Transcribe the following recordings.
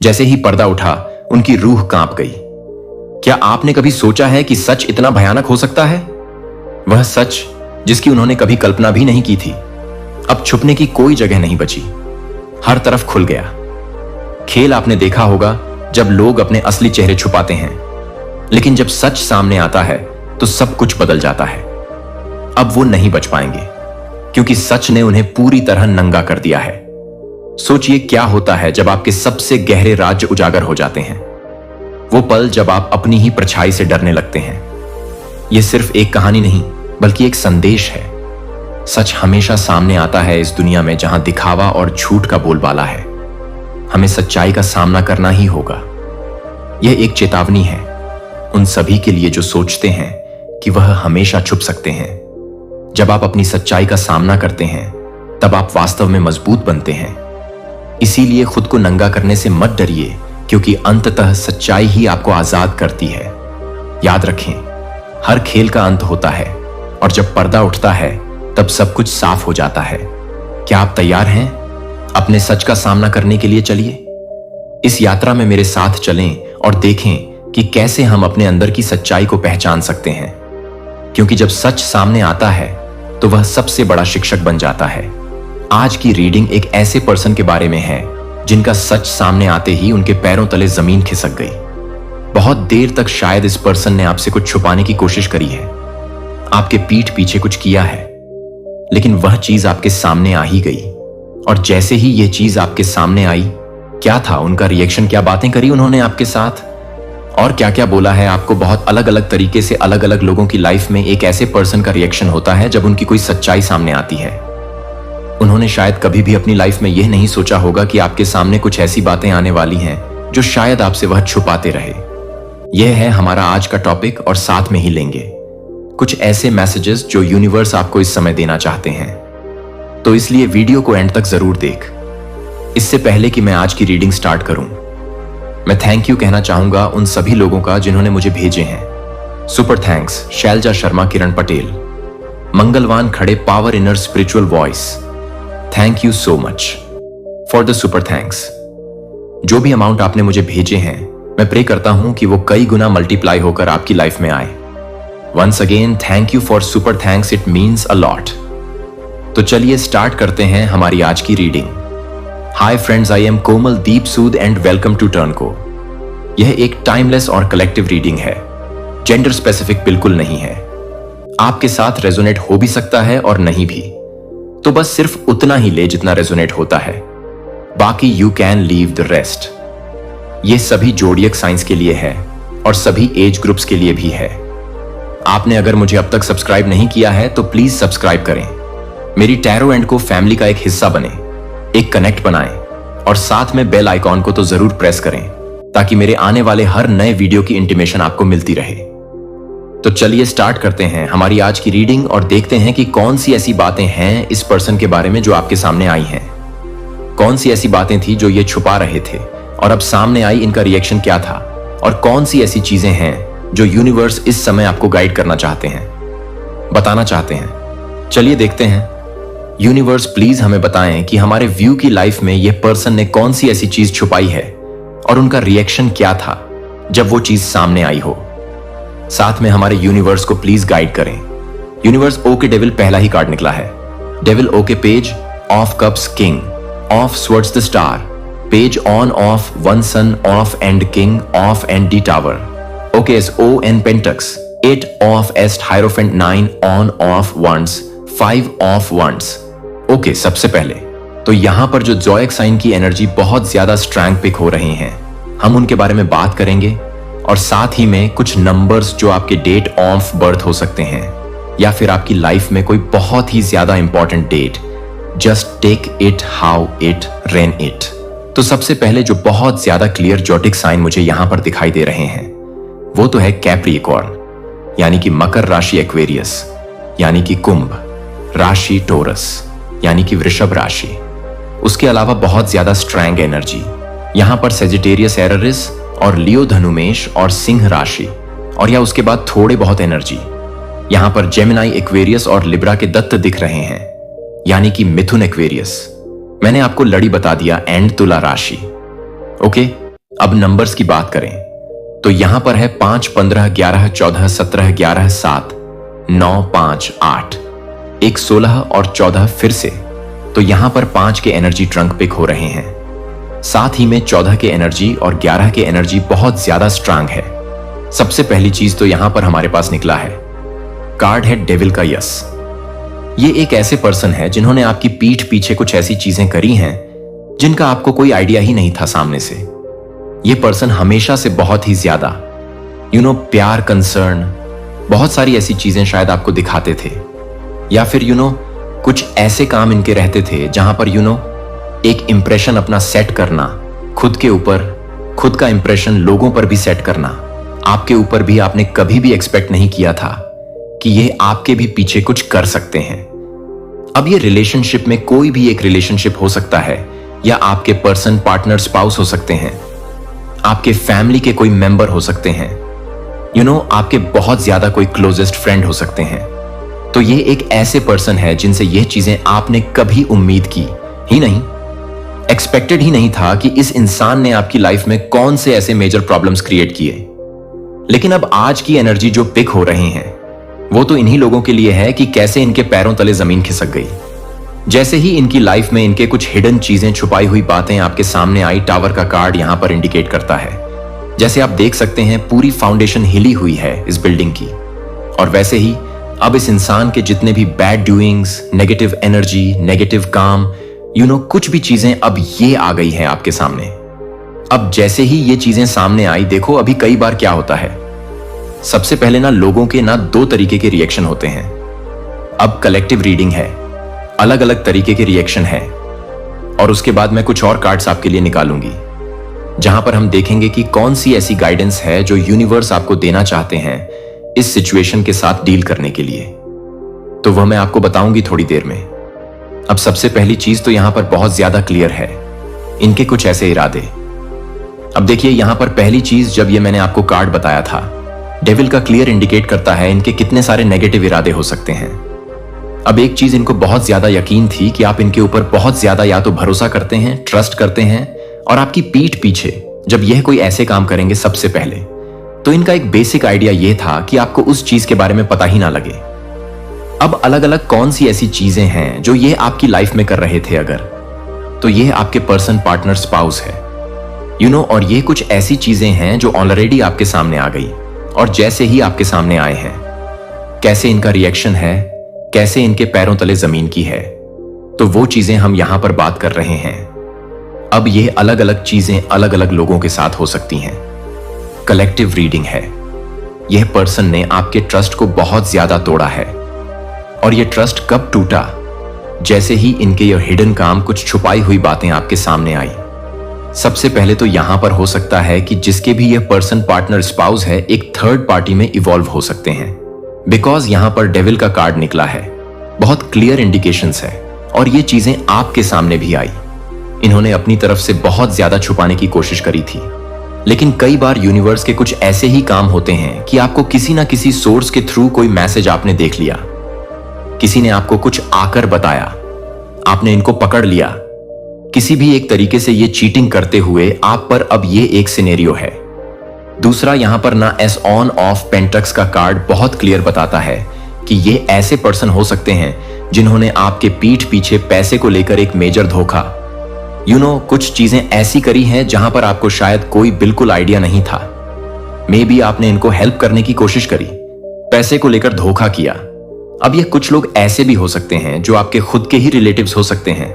जैसे ही पर्दा उठा, उनकी रूह कांप गई। क्या आपने कभी सोचा है कि सच इतना भयानक हो सकता है? वह सच जिसकी उन्होंने कभी कल्पना भी नहीं की थी। अब छुपने की कोई जगह नहीं बची, हर तरफ खुल गया। खेल आपने देखा होगा जब लोग अपने असली चेहरे छुपाते हैं, लेकिन जब सच सामने आता है तो सब कुछ बदल जाता है। अब वो नहीं बच पाएंगे, क्योंकि सच ने उन्हें पूरी तरह नंगा कर दिया है। सोचिए क्या होता है जब आपके सबसे गहरे राज उजागर हो जाते हैं। वो पल जब आप अपनी ही परछाई से डरने लगते हैं। यह सिर्फ एक कहानी नहीं, बल्कि एक संदेश है। सच हमेशा सामने आता है इस दुनिया में जहां दिखावा और झूठ का बोलबाला है। हमें सच्चाई का सामना करना ही होगा। यह एक चेतावनी है उन सभी के लिए जो सोचते हैं कि वह हमेशा छुप सकते हैं। जब आप अपनी सच्चाई का सामना करते हैं, तब आप वास्तव में मजबूत बनते हैं। इसीलिए खुद को नंगा करने से मत डरिए, क्योंकि अंततः सच्चाई ही आपको आजाद करती है। याद रखें, हर खेल का अंत होता है, और जब पर्दा उठता है तब सब कुछ साफ हो जाता है। क्या आप तैयार हैं अपने सच का सामना करने के लिए? चलिए इस यात्रा में मेरे साथ चलें और देखें कि कैसे हम अपने अंदर की सच्चाई को पहचान सकते हैं। क्योंकि जब सच सामने आता है तो वह सबसे बड़ा शिक्षक बन जाता है। आज की रीडिंग एक ऐसे पर्सन के बारे में है जिनका सच सामने आते ही उनके पैरों तले जमीन खिसक गई। बहुत देर तक शायद इस पर्सन ने आपसे कुछ छुपाने की कोशिश करी है, आपके पीठ पीछे कुछ किया है, लेकिन वह चीज आपके सामने आ ही गई। और जैसे ही यह चीज आपके सामने आई, क्या था उनका रिएक्शन? क्या बातें करी उन्होंने आपके साथ, और क्या क्या बोला है आपको? बहुत अलग अलग तरीके से अलग अलग लोगों की लाइफ में एक ऐसे पर्सन का रिएक्शन होता है जब उनकी कोई सच्चाई सामने आती है। उन्होंने शायद कभी भी अपनी लाइफ में यह नहीं सोचा होगा कि आपके सामने कुछ ऐसी बातें आने वाली हैं जो शायद आपसे वह छुपाते रहे। यह है हमारा आज का टॉपिक, और साथ में ही लेंगे कुछ ऐसे मैसेजेस जो यूनिवर्स आपको इस समय देना चाहते हैं। तो इसलिए वीडियो को एंड तक जरूर देख। इससे पहले कि मैं आज की रीडिंग स्टार्ट करूं, मैं थैंक यू कहना चाहूंगा उन सभी लोगों का जिन्होंने मुझे भेजे हैं। सुपर थैंक्स शैलजा शर्मा, किरण पटेल, मंगलवान खड़े, power inner spiritual voice. Thank you so much for the super thanks. जो भी अमाउंट आपने मुझे भेजे हैं, मैं प्रे करता हूं कि वो कई गुना मल्टीप्लाई होकर आपकी लाइफ में आए। Once again thank you for super thanks, it means a lot. तो चलिए स्टार्ट करते हैं हमारी आज की reading. Hi friends, I am Komal Deep Sood and welcome to turn को। यह एक टाइमलेस और कलेक्टिव रीडिंग है, जेंडर स्पेसिफिक बिल्कुल नहीं है। आपके साथ रेजोनेट हो भी सकता है और नहीं भी, तो बस सिर्फ उतना ही ले जितना रेजोनेट होता है, बाकी you can leave the rest. यह सभी जोडियक साइंस के लिए है और सभी एज ग्रुप्स के लिए भी है। आपने अगर मुझे अब तक सब्सक्राइब नहीं किया है तो प्लीज सब्सक्राइब करें, मेरी टैरो एंड को फैमिली का एक हिस्सा बने, एक कनेक्ट बनाएं, और साथ में बेल आइकॉन को तो जरूर प्रेस करें ताकि मेरे आने वाले हर नए वीडियो की इंटीमेशन आपको मिलती रहे। तो चलिए स्टार्ट करते हैं हमारी आज की रीडिंग और देखते हैं कि कौन सी ऐसी बातें हैं इस पर्सन के बारे में जो आपके सामने आई हैं। कौन सी ऐसी बातें थी जो ये छुपा रहे थे और अब सामने आई, इनका रिएक्शन क्या था, और कौन सी ऐसी चीजें हैं जो यूनिवर्स इस समय आपको गाइड करना चाहते हैं, बताना चाहते हैं। चलिए देखते हैं। यूनिवर्स प्लीज हमें बताएं कि हमारे व्यू की लाइफ में यह पर्सन ने कौन सी ऐसी चीज छुपाई है और उनका रिएक्शन क्या था जब वो चीज सामने आई हो। साथ में हमारे यूनिवर्स को प्लीज गाइड करें। यूनिवर्स ओ के डेविल पहला ही कार्ड निकला है। Devil okay page, of cups king, of swords the star, page on of, one sun of and king of and the tower. Okay ace O N pentacles, 8 of एस्ट hierophant, 9 on of wands, 5 of wands. Okay, सबसे पहले तो यहां पर जो जोएक sign की energy बहुत ज्यादा स्ट्रैंग पिक हो रही हैं, हम उनके बारे में बात करेंगे, और साथ ही में कुछ नंबर्स जो आपके डेट ऑफ बर्थ हो सकते हैं या फिर आपकी लाइफ में कोई बहुत ही ज्यादा important date. Just take it how it rain it. तो सबसे पहले जो बहुत ज्यादा क्लियर जोटिक साइन मुझे यहां पर दिखाई दे रहे हैं वो तो है कैप्रिकॉर्न, यानी कि मकर राशि, एक्वेरियस यानी कि कुंभ राशि, टोरस यानी कि वृषभ राशि। उसके अलावा बहुत ज्यादा स्ट्रैंग एनर्जी यहां पर सेजिटेरियस, एररिस और लियो, धनुमेश और सिंह राशि, और या उसके बाद थोड़े बहुत एनर्जी यहां पर जेमिनाई, एक्वेरियस और लिब्रा के दत्त दिख रहे हैं, यानी कि मिथुन, एक्वेरियस। मैंने आपको लड़ी बता दिया, एंड तुला राशि। ओके, अब नंबर्स की बात करें तो यहां पर है 5, 15, 11, 14, 17, 11, 7, 9, 5, 8, एक 16 और 14 फिर से। तो यहां पर 5 के एनर्जी ट्रंक पिक हो रहे हैं, साथ ही में 14 के एनर्जी और 11 के एनर्जी बहुत ज्यादा स्ट्रांग है। सबसे पहली चीज तो यहां पर हमारे पास निकला है, कार्ड है डेविल का यस। ये एक ऐसे पर्सन है जिन्होंने आपकी पीठ पीछे कुछ ऐसी चीजें करी हैं जिनका आपको कोई आइडिया ही नहीं था सामने से। ये पर्सन हमेशा से बहुत ही ज्यादा प्यार, कंसर्न, बहुत सारी ऐसी चीजें शायद आपको दिखाते थे, या फिर कुछ ऐसे काम इनके रहते थे जहां पर एक इंप्रेशन अपना सेट करना, खुद के ऊपर, खुद का इंप्रेशन लोगों पर भी सेट करना, आपके ऊपर भी आपने कभी भी एक्सपेक्ट नहीं किया था कि ये आपके भी पीछे कुछ कर सकते हैं। अब ये रिलेशनशिप में कोई भी एक रिलेशनशिप हो सकता है, या आपके पर्सन, पार्टनर, स्पाउस हो सकते हैं, आपके फैमिली के कोई मेंबर हो सकते हैं, आपके बहुत ज्यादा कोई क्लोजेस्ट फ्रेंड हो सकते हैं। तो ये एक ऐसे पर्सन है जिनसे ये चीजें आपने कभी उम्मीद की ही नहीं, एक्सपेक्टेड ही नहीं था कि इस इंसान ने आपकी लाइफ में कौन से ऐसे मेजर प्रॉब्लम्स क्रिएट किए। लेकिन अब आज की एनर्जी जो पिक हो रहे हैं वो तो इन्हीं लोगों के लिए है कि कैसे इनके पैरों तले जमीन खिसक गई। जैसे ही इनकी लाइफ में इनके कुछ हिडन चीजें, छुपाई हुई बातें आपके सामने आई, टावर का कार्ड यहां पर इंडिकेट करता है। जैसे आप देख सकते हैं पूरी फाउंडेशन हिली हुई है इस बिल्डिंग की, और वैसे ही अब इस इंसान के जितने भी bad doings, negative energy, negative काम, कुछ भी चीजें अब ये आ गई हैं आपके सामने। अब जैसे ही ये चीजें सामने आई, देखो अभी कई बार क्या होता है, सबसे पहले लोगों के 2 तरीके के रिएक्शन होते हैं। अब कलेक्टिव रीडिंग है, अलग अलग तरीके के रिएक्शन है, और उसके बाद मैं कुछ और कार्ड्स आपके लिए निकालूंगी जहां पर हम देखेंगे कि कौन सी ऐसी गाइडेंस है जो यूनिवर्स आपको देना चाहते हैं इस सिचुएशन के साथ डील करने के लिए। तो वह मैं आपको बताऊंगी थोड़ी देर में। अब सबसे पहली चीज तो यहां पर बहुत ज्यादा क्लियर है, इनके कुछ ऐसे इरादे। अब देखिए यहां पर पहली चीज, जब ये मैंने आपको कार्ड बताया था, डेविल का क्लियर इंडिकेट करता है इनके कितने सारे नेगेटिव इरादे हो सकते हैं। अब एक चीज इनको बहुत ज्यादा यकीन थी कि आप इनके ऊपर बहुत ज्यादा या तो भरोसा करते हैं, ट्रस्ट करते हैं, और आपकी पीठ पीछे जब यह कोई ऐसे काम करेंगे सबसे पहले, तो इनका एक बेसिक आइडिया यह था कि आपको उस चीज के बारे में पता ही ना लगे। अब अलग अलग कौन सी ऐसी चीजें हैं जो ये आपकी लाइफ में कर रहे थे, अगर तो ये आपके पर्सन, पार्टनर, स्पाउस है, और ये कुछ ऐसी चीजें हैं जो ऑलरेडी आपके सामने आ गई, और जैसे ही आपके सामने आए हैं, कैसे इनका रिएक्शन है, कैसे इनके पैरों तले जमीन की है, तो वो चीजें हम यहां पर बात कर रहे हैं। अब ये अलग अलग चीजें अलग अलग लोगों के साथ हो सकती हैं। कलेक्टिव रीडिंग है, यह पर्सन ने आपके ट्रस्ट को बहुत ज्यादा तोड़ा है, और यह ट्रस्ट कब टूटा, जैसे ही इनके ये हिडन काम, कुछ छुपाई हुई बातें आपके सामने आई। सबसे पहले तो यहां पर हो सकता है कि जिसके भी यह पर्सन, पार्टनर, स्पाउस है, एक थर्ड पार्टी में इवॉल्व हो सकते हैं, बिकॉज यहां पर डेविल का कार्ड निकला है, बहुत क्लियर इंडिकेशंस है, और ये चीजें आपके सामने भी आई। इन्होंने अपनी तरफ से बहुत ज्यादा छुपाने की कोशिश करी थी, लेकिन कई बार यूनिवर्स के कुछ ऐसे ही काम होते हैं कि आपको किसी ना किसी सोर्स के थ्रू कोई मैसेज आपने देख लिया, किसी ने आपको कुछ आकर बताया, आपने इनको पकड़ लिया, किसी भी एक तरीके से ये चीटिंग करते हुए आप पर। अब ये एक सिनेरियो है। दूसरा, यहां पर एस ऑन ऑफ पेंटक्स का कार्ड बहुत क्लियर बताता है कि ये ऐसे पर्सन हो सकते हैं जिन्होंने आपके पीठ पीछे पैसे को लेकर एक मेजर धोखा, कुछ चीजें ऐसी करी हैं जहां पर आपको शायद कोई बिल्कुल आइडिया नहीं था। मे बी आपने इनको हेल्प करने की कोशिश करी, पैसे को लेकर धोखा किया। अब ये कुछ लोग ऐसे भी हो सकते हैं जो आपके खुद के ही रिलेटिव्स हो सकते हैं,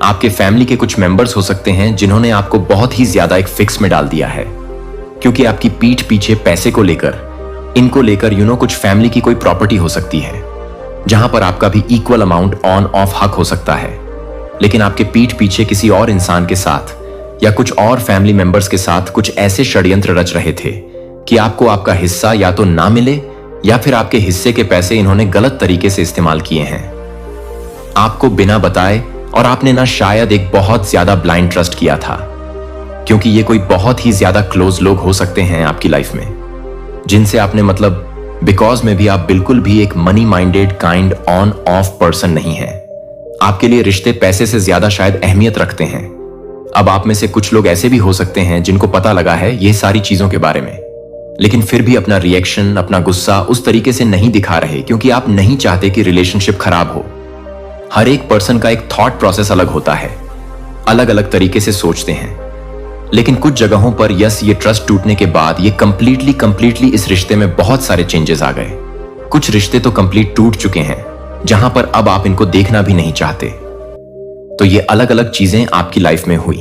आपके फैमिली के कुछ मेंबर्स हो सकते हैं जिन्होंने आपको बहुत ही ज्यादा एक फिक्स में डाल दिया है, क्योंकि आपकी पीठ पीछे पैसे को लेकर, इनको लेकर कुछ फैमिली की कोई प्रॉपर्टी हो सकती है जहां पर आपका भी इक्वल अमाउंट ऑन ऑफ हक हो सकता है, लेकिन आपके पीठ पीछे किसी और इंसान के साथ या कुछ और फैमिली मेंबर्स के साथ कुछ ऐसे षड्यंत्र रच रहे थे कि आपको आपका हिस्सा या तो ना मिले, या फिर आपके हिस्से के पैसे इन्होंने गलत तरीके से इस्तेमाल किए हैं, आपको बिना बताए, और आपने ना शायद एक बहुत ज्यादा ब्लाइंड ट्रस्ट किया था, क्योंकि ये कोई बहुत ही ज्यादा क्लोज लोग हो सकते हैं आपकी लाइफ में, जिनसे आपने बिकॉज में भी आप बिल्कुल भी एक money minded, kind, on off person नहीं है। आपके लिए रिश्ते पैसे से ज्यादा शायद अहमियत रखते हैं। अब आप में से कुछ लोग ऐसे भी हो सकते हैं जिनको पता लगा है ये सारी चीजों के बारे में, लेकिन फिर भी अपना रिएक्शन, अपना गुस्सा उस तरीके से नहीं दिखा रहे क्योंकि आप नहीं चाहते कि रिलेशनशिप खराब हो। हर एक पर्सन का एक थॉट प्रोसेस अलग होता है, अलग अलग तरीके से सोचते हैं। लेकिन कुछ जगहों पर ये ट्रस्ट टूटने के बाद ये कंप्लीटली इस रिश्ते में बहुत सारे चेंजेस आ गए। कुछ रिश्ते तो कंप्लीट टूट चुके हैं जहां पर अब आप इनको देखना भी नहीं चाहते। तो ये अलग अलग चीजें आपकी लाइफ में हुई।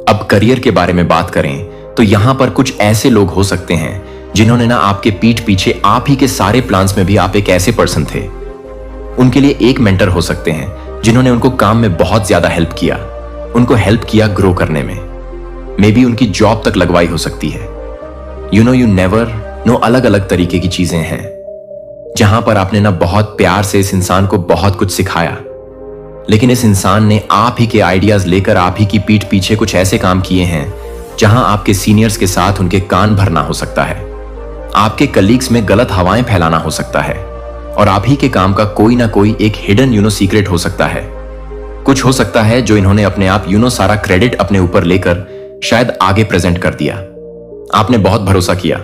अब करियर के बारे में बात करें तो यहां पर कुछ ऐसे लोग हो सकते हैं जिन्होंने ना आपके पीठ पीछे आप ही के सारे प्लान्स में भी आप एक ऐसे पर्सन थे। उनके लिए एक मेंटर हो सकते हैं जिन्होंने उनको काम में बहुत ज्यादा हेल्प किया, उनको हेल्प किया ग्रो करने में। मे बी उनकी जॉब तक लगवाई हो सकती है। यू नेवर नो, अलग अलग तरीके की चीजें हैं जहां पर आपने ना बहुत प्यार से इस इंसान को बहुत कुछ सिखाया, लेकिन इस इंसान ने आप ही के आइडियाज लेकर आप ही की पीठ पीछे कुछ ऐसे काम किए हैं जहां आपके सीनियर्स के साथ उनके कान भरना हो सकता है, आपके कलीग्स में गलत हवाएं फैलाना हो सकता है, और आप ही के काम का कोई ना कोई एक हिडन सीक्रेट हो सकता है। कुछ हो सकता है जो इन्होंने अपने आप सारा क्रेडिट अपने ऊपर लेकर शायद आगे प्रेजेंट कर दिया। आपने बहुत भरोसा किया,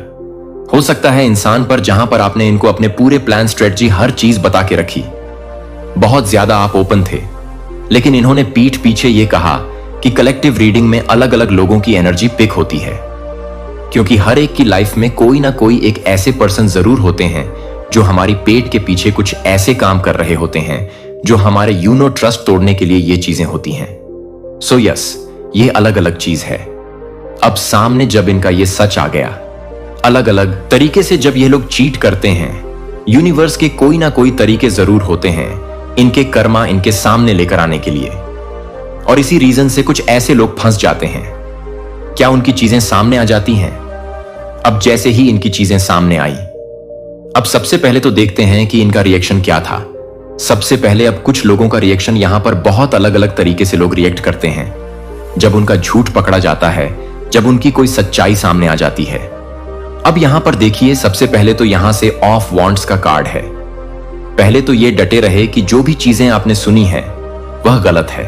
हो सकता है इंसान पर, जहां पर आपने इनको अपने पूरे प्लान, स्ट्रेटजी, हर चीज बता के रखी। बहुत ज्यादा आप ओपन थे, लेकिन इन्होंने पीठ पीछे ये कहा कि कलेक्टिव रीडिंग में अलग अलग लोगों की एनर्जी पिक होती है, क्योंकि हर एक की लाइफ में कोई ना कोई एक ऐसे पर्सन जरूर होते हैं जो हमारी पेट के पीछे कुछ ऐसे काम कर रहे होते हैं जो हमारे ट्रस्ट तोड़ने के लिए ये चीजें होती हैं। सो यस, ये अलग अलग चीज है। अब सामने जब इनका ये सच आ गया, अलग अलग तरीके से जब ये लोग चीट करते हैं, यूनिवर्स के कोई ना कोई तरीके जरूर होते हैं इनके कर्मा इनके सामने लेकर आने के लिए, और इसी रीजन से कुछ ऐसे लोग फंस जाते हैं। क्या उनकी चीजें सामने आ जाती हैं? अब जैसे ही इनकी चीजें सामने आई, अब सबसे पहले तो देखते हैं कि इनका रिएक्शन क्या था। सबसे पहले अब कुछ लोगों का रिएक्शन, यहां पर बहुत अलग अलग तरीके से लोग रिएक्ट करते हैं जब उनका झूठ पकड़ा जाता है, जब उनकी कोई सच्चाई सामने आ जाती है। अब यहां पर देखिए, सबसे पहले तो यहां से ऑफ वॉन्ट्स का कार्ड है। पहले तो ये डटे रहे कि जो भी चीजें आपने सुनी है वह गलत है,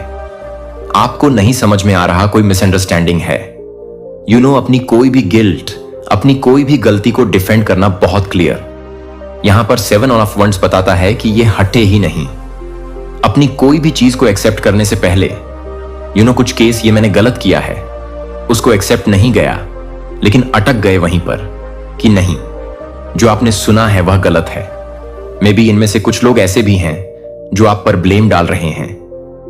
आपको नहीं समझ में आ रहा, कोई मिसअंडरस्टैंडिंग है। अपनी कोई भी गिल्ट, अपनी कोई भी गलती को डिफेंड करना बहुत क्लियर। यहां पर 7 ऑफ वंड्स बताता है कि ये हटे ही नहीं। अपनी कोई भी चीज को एक्सेप्ट करने से पहले, कुछ केस ये मैंने गलत किया है, उसको एक्सेप्ट नहीं गया, लेकिन अटक गए वहीं पर कि नहीं, जो आपने सुना है वह गलत है। मे बी इनमें से कुछ लोग ऐसे भी हैं जो आप पर ब्लेम डाल रहे हैं,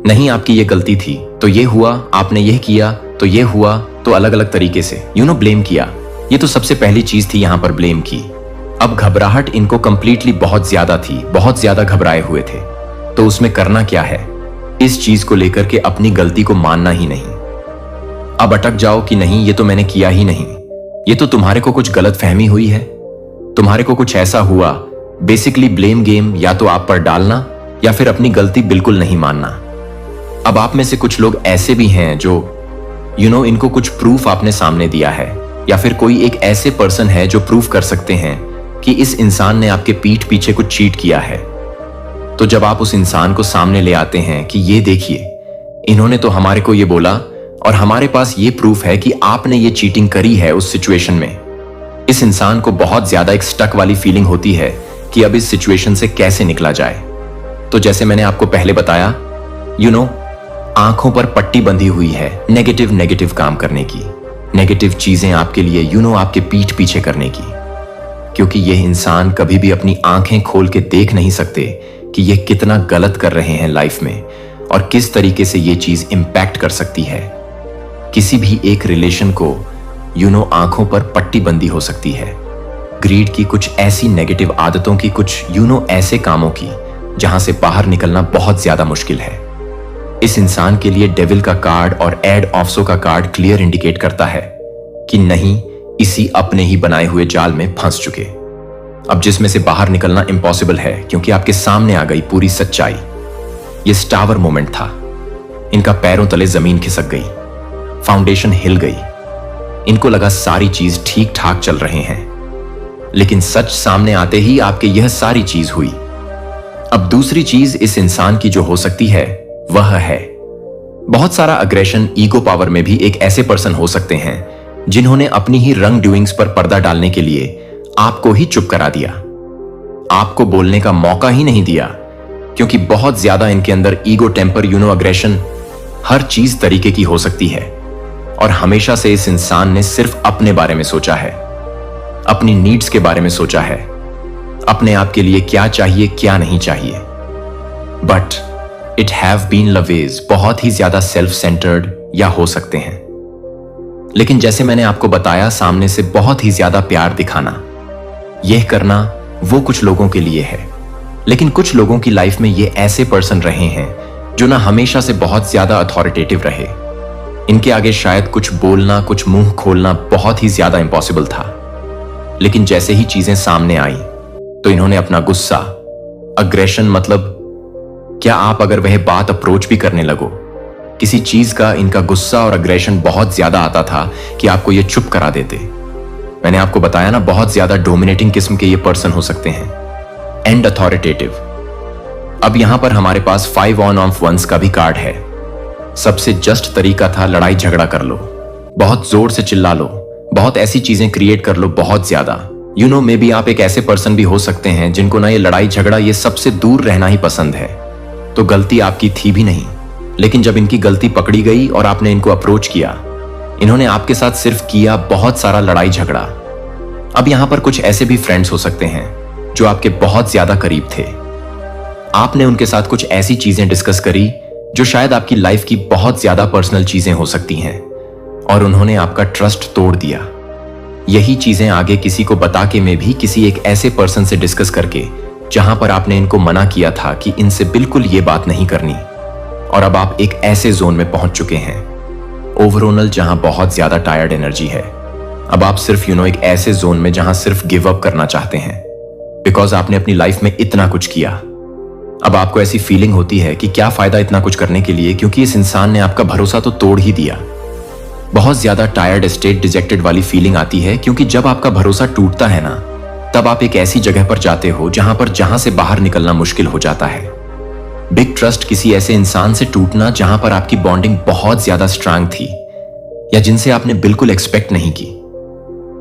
नहीं आपकी ये गलती थी तो ये हुआ, आपने यह किया तो ये हुआ, तो अलग अलग तरीके से ब्लेम किया। ये तो सबसे पहली चीज थी यहां पर ब्लेम की। अब घबराहट इनको कंप्लीटली बहुत ज्यादा थी, बहुत ज्यादा घबराए हुए थे। तो उसमें करना क्या है, इस चीज को लेकर के अपनी गलती को मानना ही नहीं। अब अटक जाओ कि नहीं, ये तो मैंने किया ही नहीं, ये तो तुम्हारे को कुछ गलत फहमी हुई है, तुम्हारे को कुछ ऐसा हुआ। बेसिकली ब्लेम गेम या तो आप पर डालना या फिर अपनी गलती बिल्कुल नहीं मानना। अब आप में से कुछ लोग ऐसे भी हैं जो इनको कुछ प्रूफ आपने सामने दिया है, या फिर कोई एक ऐसे पर्सन है जो प्रूफ कर सकते हैं कि इस इंसान ने आपके पीठ पीछे कुछ चीट किया है। तो जब आप उस इंसान को सामने ले आते हैं कि ये देखिए, इन्होंने तो हमारे को ये बोला और हमारे पास ये प्रूफ है कि आपने ये चीटिंग करी है उस सिचुएशन में, इस इंसान को बहुत ज्यादा एक स्टक वाली फीलिंग होती है कि अब इस सिचुएशन से कैसे निकला जाए। तो जैसे मैंने आपको पहले बताया, आंखों पर पट्टी बंधी हुई है नेगेटिव काम करने की, नेगेटिव चीजें आपके लिए आपके पीठ पीछे करने की, क्योंकि यह इंसान कभी भी अपनी आंखें खोल के देख नहीं सकते कि यह कितना गलत कर रहे हैं लाइफ में और किस तरीके से यह चीज इंपैक्ट कर सकती है। किसी भी एक रिलेशन को आंखों पर पट्टी बंदी हो सकती है, ग्रीड की, कुछ ऐसी नेगेटिव आदतों की, कुछ ऐसे कामों की जहां से बाहर निकलना बहुत ज्यादा मुश्किल है। इस इंसान के लिए डेविल का कार्ड और एड ऑफसो का कार्ड क्लियर इंडिकेट करता है कि नहीं, इसी अपने ही बनाए हुए जाल में फंस चुके, अब जिसमें से बाहर निकलना इम्पॉसिबल है, क्योंकि आपके सामने आ गई पूरी सच्चाई। यह स्टावर मोमेंट था, इनका पैरों तले जमीन खिसक गई, फाउंडेशन हिल गई, इनको लगा सारी चीज ठीक ठाक चल रहे हैं, लेकिन सच सामने आते ही आपके यह सारी चीज हुई। अब दूसरी चीज इस इंसान की जो हो सकती है वह है बहुत सारा अग्रेशन, ईगो पावर में भी एक ऐसे पर्सन हो सकते हैं जिन्होंने अपनी ही रंग डूइंग्स पर पर्दा डालने के लिए आपको ही चुप करा दिया, आपको बोलने का मौका ही नहीं दिया, क्योंकि बहुत ज्यादा इनके अंदर ईगो, टेम्पर, अग्रेशन हर चीज तरीके की हो सकती है। और हमेशा से इस इंसान ने सिर्फ अपने बारे में सोचा है, अपनी नीड्स के बारे में सोचा है, अपने आप के लिए क्या चाहिए क्या नहीं चाहिए। बट इट हैव बीन लवेज बहुत ही ज्यादा सेल्फ सेंटर्ड या हो सकते हैं। लेकिन जैसे मैंने आपको बताया, सामने से बहुत ही ज्यादा प्यार दिखाना, यह करना वो कुछ लोगों के लिए है। लेकिन कुछ लोगों की लाइफ में ये ऐसे पर्सन रहे हैं जो ना हमेशा से बहुत ज्यादा अथॉरिटेटिव रहे। इनके आगे शायद कुछ बोलना, कुछ मुंह खोलना बहुत ही ज्यादा इंपॉसिबल था। लेकिन जैसे ही चीजें सामने आई तो इन्होंने अपना गुस्सा, अग्रेशन, मतलब क्या आप अगर वह बात अप्रोच भी करने लगो, किसी चीज का इनका गुस्सा और अग्रेशन बहुत ज्यादा आता था कि आपको ये चुप करा देते। मैंने आपको बताया ना, बहुत ज्यादा डोमिनेटिंग किस्म के ये पर्सन हो सकते हैं, एंड अथॉरिटेटिव। अब यहां पर हमारे पास 5 ऑन ऑफ वंस का भी कार्ड है। सबसे जस्ट तरीका था लड़ाई झगड़ा कर लो, बहुत जोर से चिल्ला लो, बहुत ऐसी चीजें क्रिएट कर लो बहुत ज्यादा। मे बी आप एक ऐसे पर्सन भी हो सकते हैं जिनको ना ये लड़ाई झगड़ा, ये सबसे दूर रहना ही पसंद है। तो गलती आपकी थी भी नहीं, लेकिन जब इनकी गलती पकड़ी गई और आपने इनको अप्रोच किया, इन्होंने आपके साथ सिर्फ किया बहुत सारा लड़ाई झगड़ा। अब यहां पर कुछ ऐसे भी फ्रेंड्स हो सकते हैं जो आपके बहुत ज्यादा करीब थे। आपने उनके साथ कुछ ऐसी चीजें डिस्कस करी जो शायद आपकी लाइफ की बहुत ज्यादा पर्सनल चीजें हो सकती हैं, और उन्होंने आपका ट्रस्ट तोड़ दिया। यही चीजें आगे किसी को बता के में भी किसी एक ऐसे पर्सन से डिस्कस करके, जहां पर आपने इनको मना किया था कि इनसे बिल्कुल ये बात नहीं करनी, और अब आप एक ऐसे जोन में पहुंच चुके हैं ओवरऑल जहां बहुत ज्यादा टायर्ड एनर्जी है। अब आप सिर्फ एक ऐसे जोन में जहां सिर्फ गिव अप करना चाहते हैं, बिकॉज आपने अपनी लाइफ में इतना कुछ किया। अब आपको ऐसी फीलिंग होती है कि क्या फायदा इतना कुछ करने के लिए, क्योंकि इस इंसान ने आपका भरोसा तो तोड़ ही दिया। बहुत ज्यादा टायर्ड स्टेट, डिजेक्टेड वाली फीलिंग आती है, क्योंकि जब आपका भरोसा टूटता है ना, तब आप एक ऐसी जगह पर जाते हो जहां से बाहर निकलना मुश्किल हो जाता है। बिग ट्रस्ट, किसी ऐसे इंसान से टूटना जहां पर आपकी बॉन्डिंग बहुत ज्यादा स्ट्रांग थी, या जिनसे आपने बिल्कुल एक्सपेक्ट नहीं की।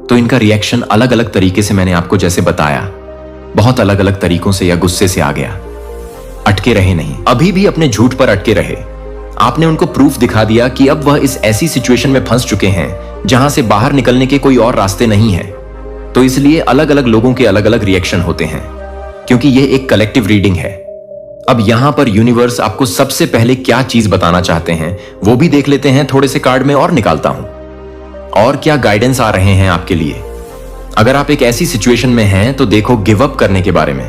तो इनका रिएक्शन अलग अलग तरीके से, मैंने आपको जैसे बताया, बहुत अलग अलग तरीकों से या गुस्से से आ गया। अटके रहे नहीं, अभी भी अपने झूठ पर अटके रहे। आपने उनको प्रूफ दिखा दिया कि अब वह इस ऐसी सिचुएशन में फंस चुके हैं जहां से बाहर निकलने के कोई और रास्ते नहीं है। तो इसलिए अलग अलग लोगों के अलग अलग रिएक्शन होते हैं, क्योंकि यह एक कलेक्टिव रीडिंग है। अब यहां पर यूनिवर्स आपको सबसे पहले क्या चीज बताना चाहते हैं वो भी देख लेते हैं। थोड़े से कार्ड में और निकालता हूं, और क्या गाइडेंस आ रहे हैं आपके लिए। अगर आप एक ऐसी सिचुएशन में हैं तो देखो गिव अप करने के बारे में।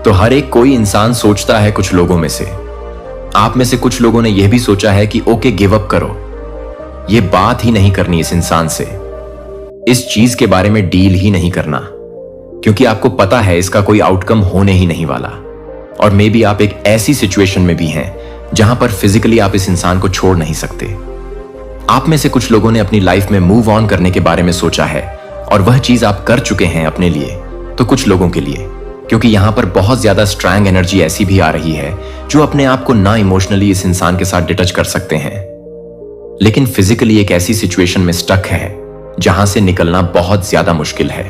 तो हर एक कोई इंसान सोचता है, कुछ लोगों में से, आप में से कुछ लोगों ने यह भी सोचा है कि ओके गिव अप करो, यह बात ही नहीं करनी इस इंसान से, इस चीज के बारे में डील ही नहीं करना, क्योंकि आपको पता है इसका कोई आउटकम होने ही नहीं वाला। और मे बी आप एक ऐसी सिचुएशन में भी हैं जहां पर फिजिकली आप इस इंसान को छोड़ नहीं सकते। आप में से कुछ लोगों ने अपनी लाइफ में मूव ऑन करने के बारे में सोचा है, और वह चीज आप कर चुके हैं अपने लिए, तो कुछ लोगों के लिए, क्योंकि यहां पर बहुत ज्यादा स्ट्रांग एनर्जी ऐसी भी आ रही है जो अपने आप को ना इमोशनली इस इंसान के साथ डिटच कर सकते हैं, लेकिन फिजिकली एक ऐसी सिचुएशन में स्टक है जहां से निकलना बहुत ज्यादा मुश्किल है।